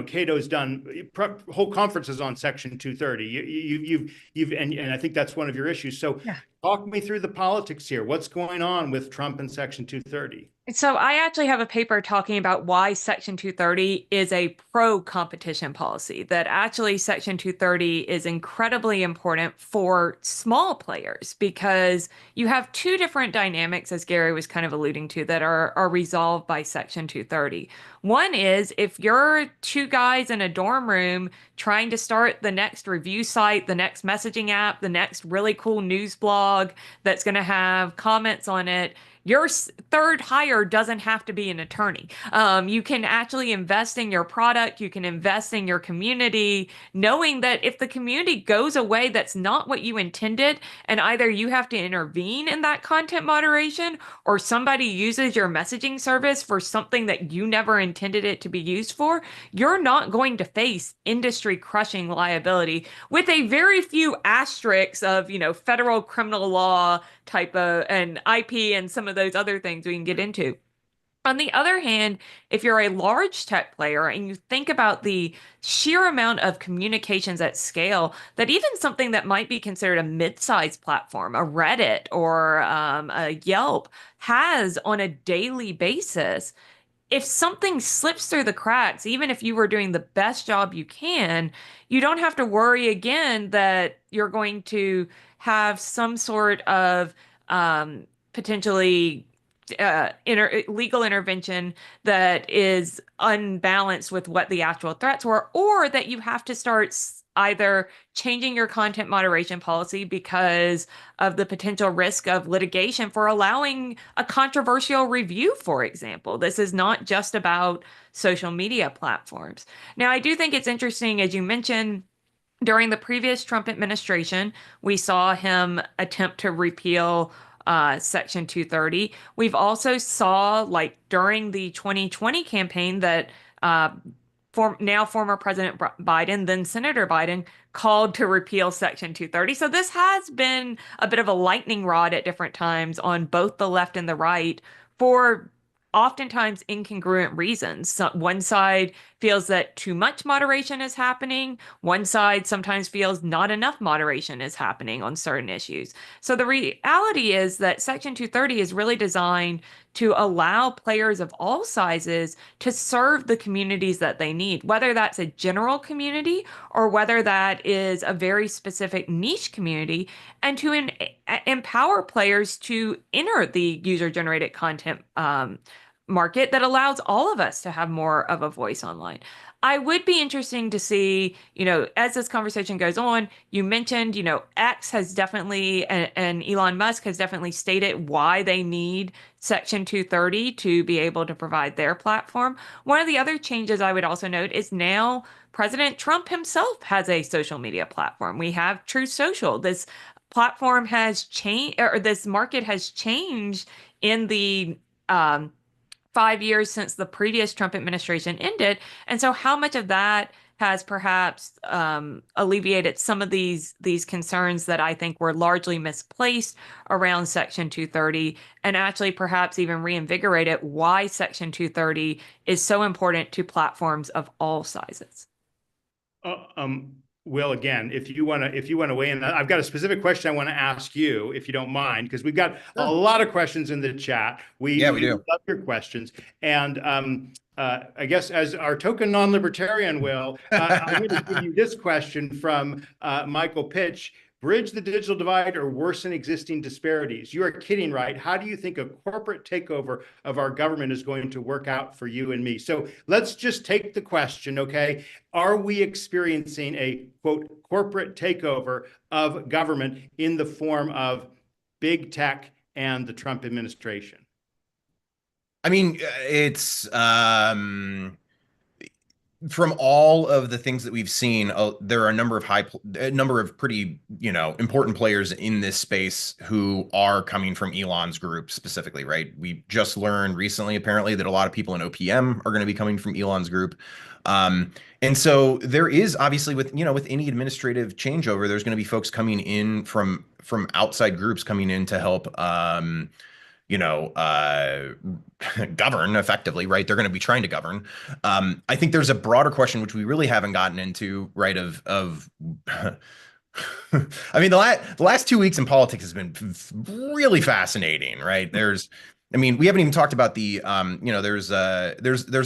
Cato's done whole conferences on Section 230. And I think that's one of your issues. So yeah. Talk me through the politics here. What's going on with Trump and Section 230? So I actually have a paper talking about why Section 230 is a pro-competition policy, that actually Section 230 is incredibly important for small players, because you have two different dynamics, as Gary was kind of alluding to, that are resolved by Section 230. One is, if you're two guys in a dorm room trying to start the next review site, the next messaging app, the next really cool news blog that's going to have comments on it, your third hire doesn't have to be an attorney. You can actually invest in your product. You can invest in your community, knowing that if the community goes away, that's not what you intended, and either you have to intervene in that content moderation, or somebody uses your messaging service for something that you never intended it to be used for, you're not going to face industry-crushing liability, with a very few asterisks of, federal criminal law type of, and IP and some of those other things we can get into. On the other hand, if you're a large tech player and you think about the sheer amount of communications at scale that even something that might be considered a mid-sized platform, a Reddit or a Yelp, has on a daily basis, if something slips through the cracks, even if you were doing the best job you can, you don't have to worry again that you're going to have some sort of potentially legal intervention that is unbalanced with what the actual threats were, or that you have to start either changing your content moderation policy because of the potential risk of litigation for allowing a controversial review, for example. This is not just about social media platforms. Now, I do think it's interesting, as you mentioned, during the previous Trump administration, we saw him attempt to repeal Section 230. We've also saw, like during the 2020 campaign, that former President Biden, then Senator Biden, called to repeal Section 230. So this has been a bit of a lightning rod at different times on both the left and the right for oftentimes incongruent reasons. So one side feels that too much moderation is happening. One side sometimes feels not enough moderation is happening on certain issues. So the reality is that Section 230 is really designed to allow players of all sizes to serve the communities that they need, whether that's a general community or whether that is a very specific niche community, and to empower players to enter the user-generated content market that allows all of us to have more of a voice online. I would be interesting to see, as this conversation goes on, you mentioned, X has definitely, and Elon Musk has definitely stated why they need Section 230 to be able to provide their platform. One of the other changes I would also note is now President Trump himself has a social media platform. We have True Social. This platform has changed, or this market has changed in the 5 years since the previous Trump administration ended. And so how much of that has perhaps alleviated some of these concerns that I think were largely misplaced around Section 230, and actually perhaps even reinvigorated why Section 230 is so important to platforms of all sizes? Will, again, if you want to weigh in, I've got a specific question I want to ask you, if you don't mind, because we've got a lot of questions in the chat. We do love your questions, and I guess as our token non-libertarian, Will, I'm going to give you this question from Michael Pitch. Bridge the digital divide or worsen existing disparities? You are kidding, right? How do you think a corporate takeover of our government is going to work out for you and me? So let's just take the question, okay? Are we experiencing a, quote, corporate takeover of government in the form of big tech and the Trump administration? I mean, it's from all of the things that we've seen, there are a number of pretty, important players in this space who are coming from Elon's group specifically, right? We just learned recently, apparently, that a lot of people in OPM are going to be coming from Elon's group. And so there is obviously with any administrative changeover, there's going to be folks coming in from outside groups coming in to help, govern effectively, right? They're going to be trying to govern. I think there's a broader question, which we really haven't gotten into, right? I mean, the last 2 weeks in politics has been really fascinating, right? We haven't even talked about the, there's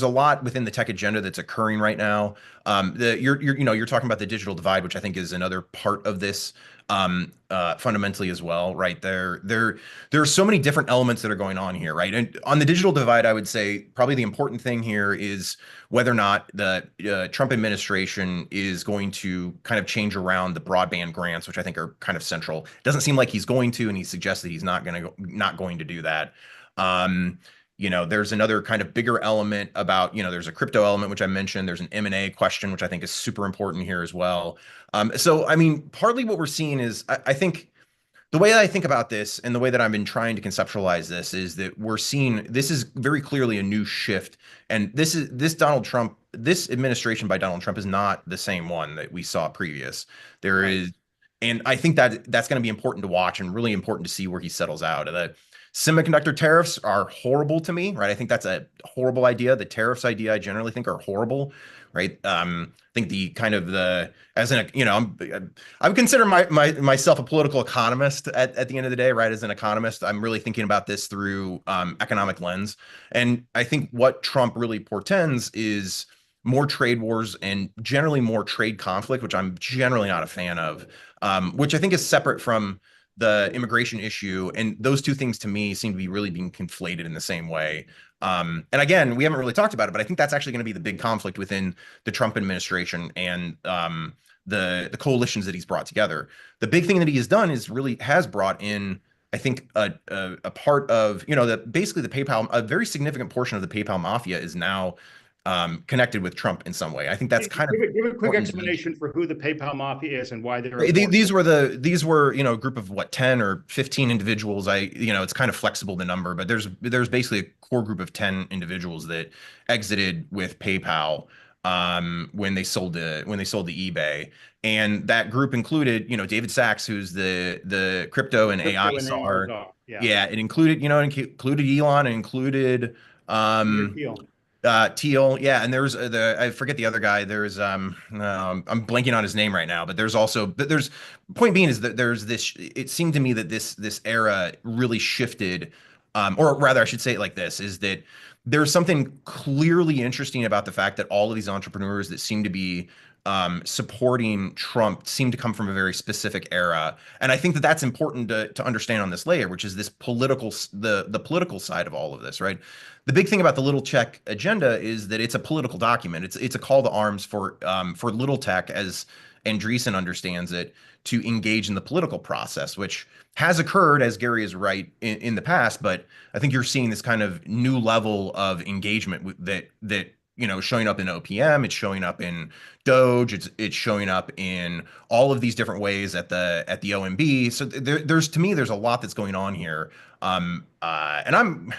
a lot within the tech agenda that's occurring right now. You're talking about the digital divide, which I think is another part of this, fundamentally as well, right? There are so many different elements that are going on here, right? And on the digital divide, I would say probably the important thing here is whether or not the Trump administration is going to kind of change around the broadband grants, which I think are kind of central. It doesn't seem like he's going to, and he suggests that he's not going to do that. There's another kind of bigger element about, there's a crypto element, which I mentioned. There's an M&A question, which I think is super important here as well. Partly what we're seeing is, I think the way that I think about this and the way that I've been trying to conceptualize this is that we're seeing, this is very clearly a new shift. And this administration by Donald Trump is not the same one that we saw previous. And I think that's going to be important to watch and really important to see where he settles out. The semiconductor tariffs are horrible to me, right? I think that's a horrible idea. The tariffs idea, I generally think, are horrible, right? I think I would consider myself a political economist at the end of the day, right? As an economist, I'm really thinking about this through economic lens. And I think what Trump really portends is more trade wars and generally more trade conflict, which I'm generally not a fan of, which I think is separate from the immigration issue. And those two things to me seem to be really being conflated in the same way. And again, we haven't really talked about it, but I think that's actually going to be the big conflict within the Trump administration and the coalitions that he's brought together. The big thing that he has done is really has brought in, I think, a part of, basically the PayPal, a very significant portion of the PayPal mafia is now connected with Trump in some way. I think that's kind of give a quick explanation for who the PayPal mafia is and why they're these were a group of 10 or 15 individuals. It's kind of flexible, the number, but there's basically a core group of 10 individuals that exited with PayPal when they sold to eBay, and that group included David Sachs, who's the crypto and AI czar. Yeah, it included included Elon, and included Teal, yeah, and there's I forget the other guy. There's I'm blanking on his name right now, but there's point being is that there's this. It seemed to me that this era really shifted, or rather, I should say it like this: is that there's something clearly interesting about the fact that all of these entrepreneurs that seem to be supporting Trump seem to come from a very specific era, and I think that that's important to understand on this layer, which is this the political side of all of this, right? The big thing about the little check agenda is that it's a political document. It's a call to arms for little tech, as Andreessen understands it, to engage in the political process, which has occurred, as Gary is right, in the past. But I think you're seeing this kind of new level of engagement that showing up in OPM, it's showing up in Doge, it's showing up in all of these different ways at the OMB. So to me, there's a lot that's going on here. And I'm,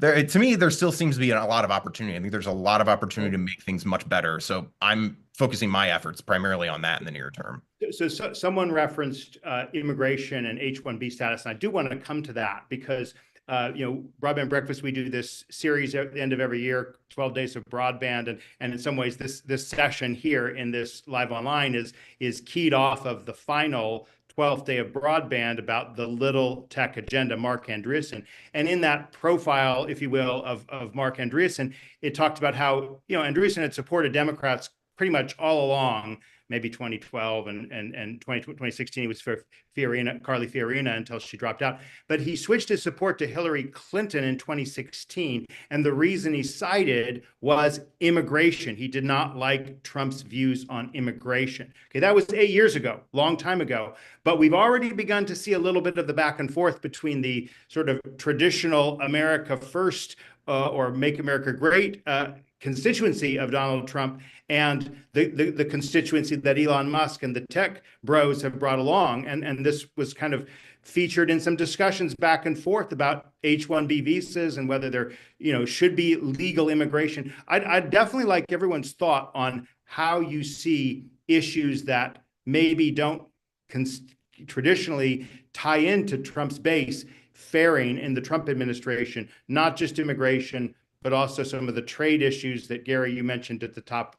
to me, there still seems to be a lot of opportunity. I think there's a lot of opportunity to make things much better. So I'm focusing my efforts primarily on that in the near term. So someone referenced immigration and H-1B status, and I do want to come to that because Broadband Breakfast, we do this series at the end of every year, 12 days of broadband, and in some ways this session here in this live online is keyed off of the final 12th day of broadband about the little tech agenda, Marc Andreessen. And in that profile, if you will, of Marc Andreessen, it talked about how Andreessen had supported Democrats pretty much all along, maybe 2012 and 2016 it was for Carly Fiorina until she dropped out. But he switched his support to Hillary Clinton in 2016. And the reason he cited was immigration. He did not like Trump's views on immigration. Okay, that was 8 years ago, long time ago. But we've already begun to see a little bit of the back and forth between the sort of traditional America first or Make America Great constituency of Donald Trump and the constituency that Elon Musk and the tech bros have brought along. And this was kind of featured in some discussions back and forth about H-1B visas and whether there should be legal immigration. I'd definitely like everyone's thought on how you see issues that maybe don't traditionally tie into Trump's base faring in the Trump administration, not just immigration, but also some of the trade issues that Gary, you mentioned at the top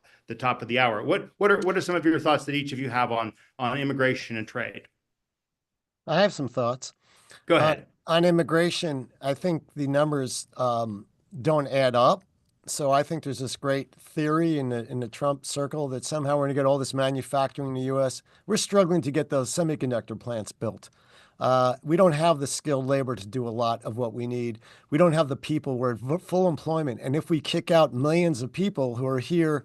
of the hour. What are some of your thoughts that each of you have on immigration and trade? I have some thoughts. Go ahead. On immigration, I think the numbers don't add up. So I think there's this great theory in the Trump circle that somehow we're going to get all this manufacturing in the U.S. We're struggling to get those semiconductor plants built. We don't have the skilled labor to do a lot of what we need. We don't have the people. We're at full employment. And if we kick out millions of people who are here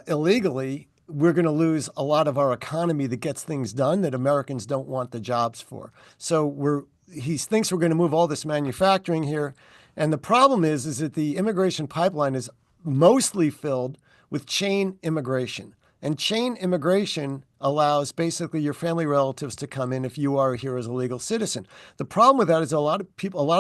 illegally, we're going to lose a lot of our economy that gets things done that Americans don't want the jobs for. So he thinks we're going to move all this manufacturing here. And the problem is that the immigration pipeline is mostly filled with chain immigration. And chain immigration allows basically your family relatives to come in if you are here as a legal citizen. The problem with that is a lot of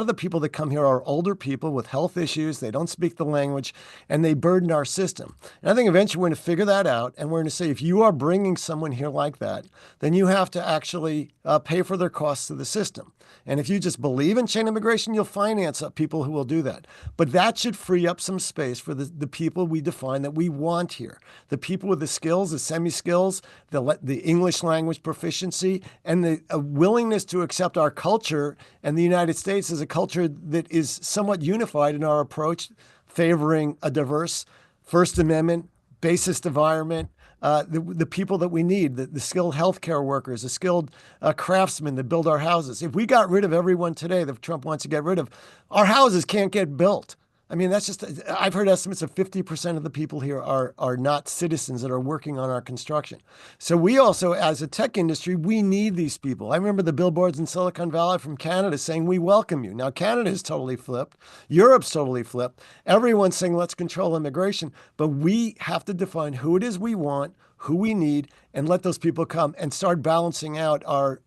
the people that come here are older people with health issues. They don't speak the language and they burden our system. And I think eventually we're going to figure that out. And we're going to say, if you are bringing someone here like that, then you have to actually pay for their costs to the system. And if you just believe in chain immigration, you'll finance people who will do that. But that should free up some space for the people we define that we want here. The people with the skills, the semi-skills, the English language proficiency, and the willingness to accept our culture and the United States as a culture that is somewhat unified in our approach, favoring a diverse First Amendment, basist environment, the people that we need, the skilled healthcare workers, the skilled craftsmen that build our houses. If we got rid of everyone today that Trump wants to get rid of, our houses can't get built. I mean, that's just, I've heard estimates of 50% of the people here are not citizens that are working on our construction. So we also, as a tech industry, we need these people. I remember the billboards in Silicon Valley from Canada saying, we welcome you. Now, Canada is totally flipped. Europe's totally flipped. Everyone's saying, let's control immigration. But we have to define who it is we want, who we need, and let those people come and start balancing out our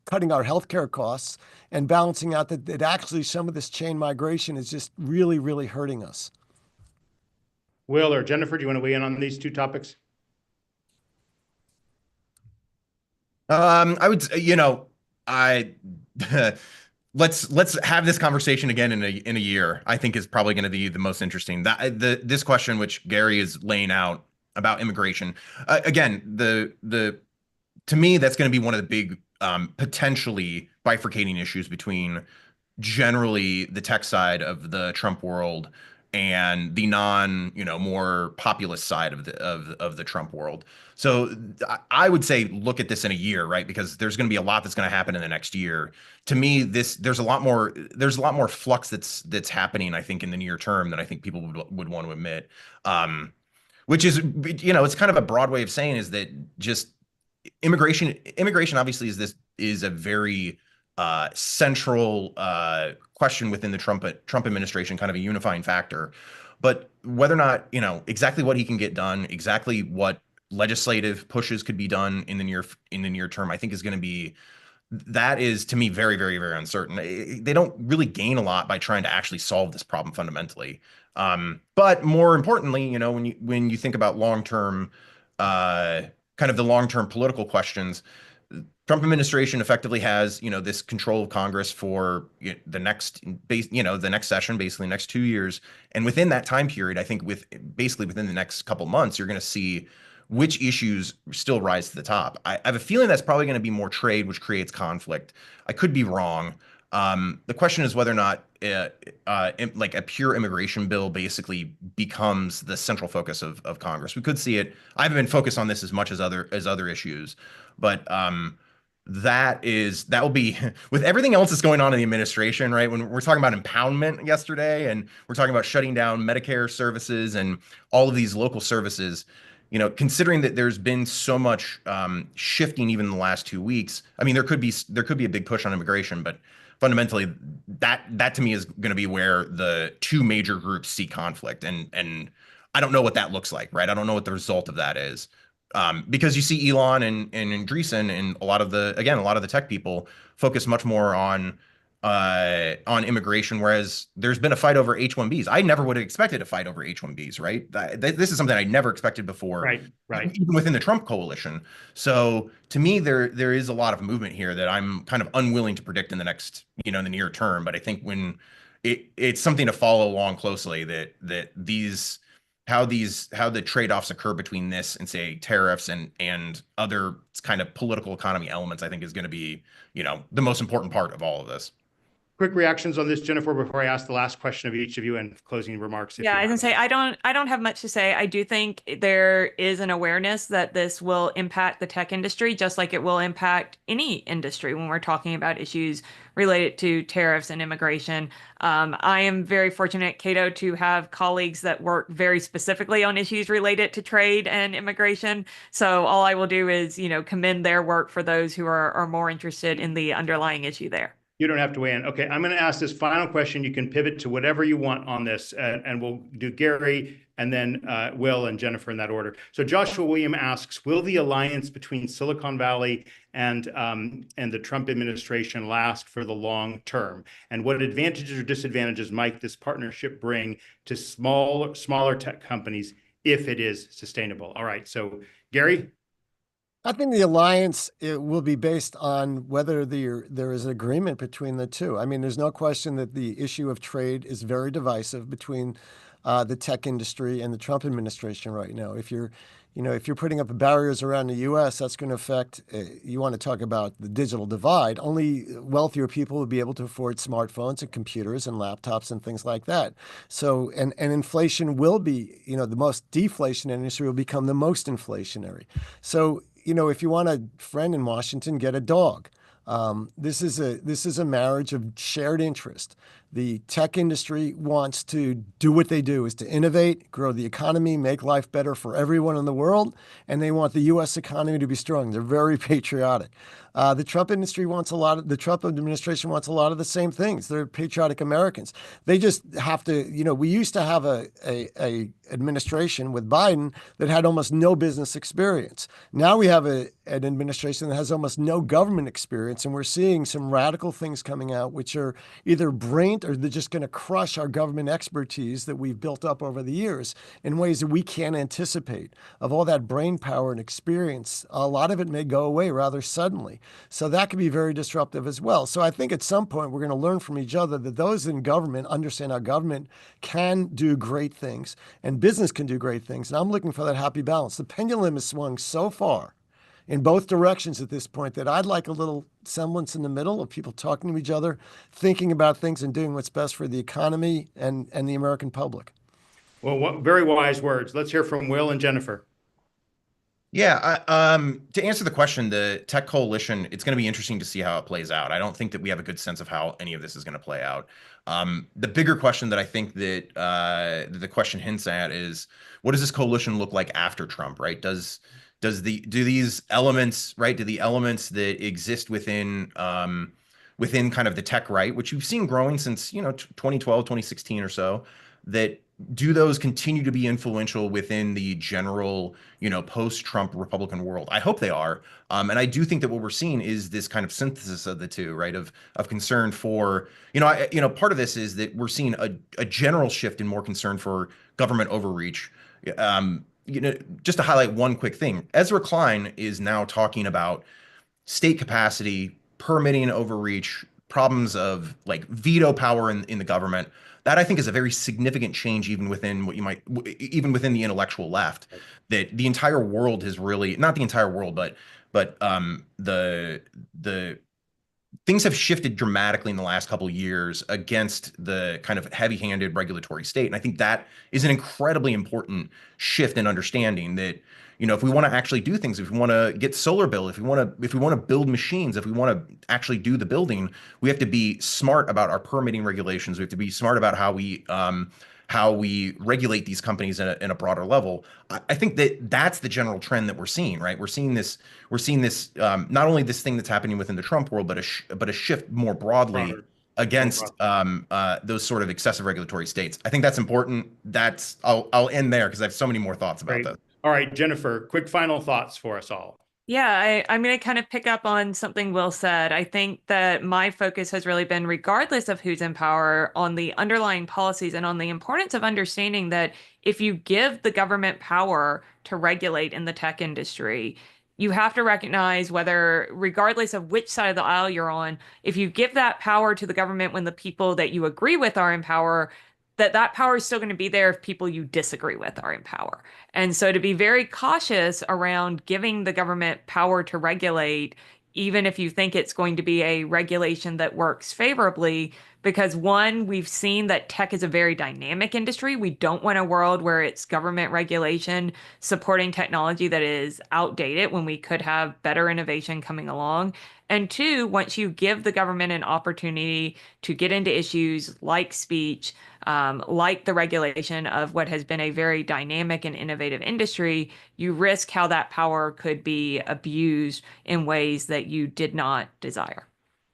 cutting our healthcare costs and balancing out that actually some of this chain migration is just really, really hurting us. Will or Jennifer, do you want to weigh in on these two topics? I would, let's have this conversation again in a year. I think is probably going to be the most interesting. This question which Gary is laying out about immigration, again, the to me that's going to be one of the big potentially bifurcating issues between generally the tech side of the Trump world and the more populist side of the Trump world. So I would say look at this in a year, right? Because there's going to be a lot that's going to happen in the next year. To me, there's a lot more flux that's happening, I think, in the near term than I think people would want to admit. Which is, it's kind of a broad way of saying is that just immigration obviously is a very central question within the Trump administration, kind of a unifying factor. But whether or not, exactly what he can get done, exactly what legislative pushes could be done in the near term, I think that is to me very, very, very uncertain. They don't really gain a lot by trying to actually solve this problem fundamentally. But more importantly, when you think about long-term, kind of the long-term political questions, Trump administration effectively has, this control of Congress for the next session, basically next 2 years. And within that time period, I think within the next couple months, you're going to see which issues still rise to the top. I have a feeling that's probably going to be more trade, which creates conflict. I could be wrong. The question is whether or not like a pure immigration bill basically becomes the central focus of Congress. We could see it. I haven't been focused on this as much as other issues, but that will be with everything else that's going on in the administration, right? When we're talking about impoundment yesterday, and we're talking about shutting down Medicare services and all of these local services, considering that there's been so much shifting even in the last 2 weeks. I mean, there could be a big push on immigration, but fundamentally, that to me is going to be where the two major groups see conflict, and I don't know what that looks like, right? I don't know what the result of that is. Because you see Elon and Andreessen and a lot of the tech people focus much more on immigration, whereas there's been a fight over H-1Bs. I never would have expected a fight over H-1Bs, right? This is something I never expected before, right, even within the Trump coalition. So to me, there is a lot of movement here that I'm kind of unwilling to predict in the next, in the near term. But I think when it's something to follow along closely how the trade-offs occur between this and say tariffs and other kind of political economy elements, I think is going to be, the most important part of all of this. Quick reactions on this, Jennifer, before I ask the last question of each of you and closing remarks. Yeah, I was gonna say I don't have much to say. I do think there is an awareness that this will impact the tech industry, just like it will impact any industry when we're talking about issues related to tariffs and immigration. I am very fortunate, Cato, to have colleagues that work very specifically on issues related to trade and immigration. So all I will do is, commend their work for those who are more interested in the underlying issue there. You don't have to weigh in. Okay, I'm going to ask this final question. You can pivot to whatever you want on this, and we'll do Gary and then Will and Jennifer in that order. So Joshua William asks, will the alliance between Silicon Valley and the Trump administration last for the long term? And what advantages or disadvantages might this partnership bring to smaller tech companies if it is sustainable? All right, so Gary? I think the alliance will be based on whether there is an agreement between the two. I mean, there's no question that the issue of trade is very divisive between the tech industry and the Trump administration right now. If you're putting up barriers around the U.S., that's going to affect. You want to talk about the digital divide? Only wealthier people will be able to afford smartphones and computers and laptops and things like that. So, and inflation will be, the most deflationary industry will become the most inflationary. So, if you want a friend in Washington, get a dog. This is a marriage of shared interest. The tech industry wants to do what they do, is to innovate, grow the economy, make life better for everyone in the world, and they want the U.S. economy to be strong. They're very patriotic. The Trump administration wants a lot of the same things. They're patriotic Americans. They just have to, we used to have a administration with Biden that had almost no business experience. Now we have an administration that has almost no government experience, and we're seeing some radical things coming out, which are either brain government, or they're just going to crush our government expertise that we've built up over the years in ways that we can't anticipate. Of all that brain power and experience, a lot of it may go away rather suddenly. So that could be very disruptive as well. So I think at some point we're going to learn from each other that those in government understand how government can do great things and business can do great things. And I'm looking for that happy balance. The pendulum has swung so far in both directions at this point that I'd like a little semblance in the middle of people talking to each other, thinking about things and doing what's best for the economy and the American public. Well, very wise words. Let's hear from Will and Jennifer. Yeah, to answer the question, the tech coalition, it's going to be interesting to see how it plays out. I don't think that we have a good sense of how any of this is going to play out. The bigger question that I think that the question hints at is, what does this coalition look like after Trump, right? Do these elements, right? Do the elements that exist within kind of the tech right, which you've seen growing since 2012, 2016 or so, that do those continue to be influential within the general, post-Trump Republican world? I hope they are. And I do think that what we're seeing is this kind of synthesis of the two, right? Of concern for, part of this is that we're seeing a general shift in more concern for government overreach. Just to highlight one quick thing, Ezra Klein is now talking about state capacity, permitting overreach, problems of like veto power in the government. That I think is a very significant change, even within even within the intellectual left, that the entire world has really, not the entire world, but the things have shifted dramatically in the last couple of years against the kind of heavy-handed regulatory state. And I think that is an incredibly important shift in understanding that, if we want to actually do things, if we want to get solar built, if we want to build machines, if we want to actually do the building, we have to be smart about our permitting regulations. We have to be smart about how we regulate these companies in a broader level. I think that that's the general trend that we're seeing, right? We're seeing this not only this thing that's happening within the Trump world, but a shift more broadly against those sort of excessive regulatory states. I think that's important. I'll end there because I have so many more thoughts about that. All right, Jennifer, quick final thoughts for us all. Yeah, I'm going to kind of pick up on something Will said. I think that my focus has really been, regardless of who's in power, on the underlying policies and on the importance of understanding that if you give the government power to regulate in the tech industry, you have to recognize whether, regardless of which side of the aisle you're on, if you give that power to the government when the people that you agree with are in power, that power is still going to be there if people you disagree with are in power. And so to be very cautious around giving the government power to regulate, even if you think it's going to be a regulation that works favorably, because one, we've seen that tech is a very dynamic industry. We don't want a world where it's government regulation supporting technology that is outdated when we could have better innovation coming along. And two, once you give the government an opportunity to get into issues like speech, like the regulation of what has been a very dynamic and innovative industry, you risk how that power could be abused in ways that you did not desire.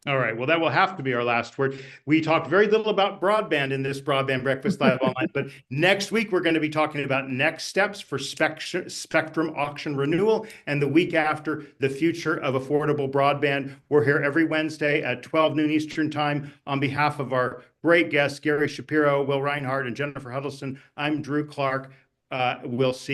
All right. Well, that will have to be our last word. We talked very little about broadband in this Broadband Breakfast Live Online, but next week we're going to be talking about next steps for spectrum auction renewal, and the week after, the future of affordable broadband. We're here every Wednesday at 12 noon Eastern Time. On behalf of our great guests, Gary Shapiro, Will Reinhardt, and Jennifer Huddleston, I'm Drew Clark. We'll see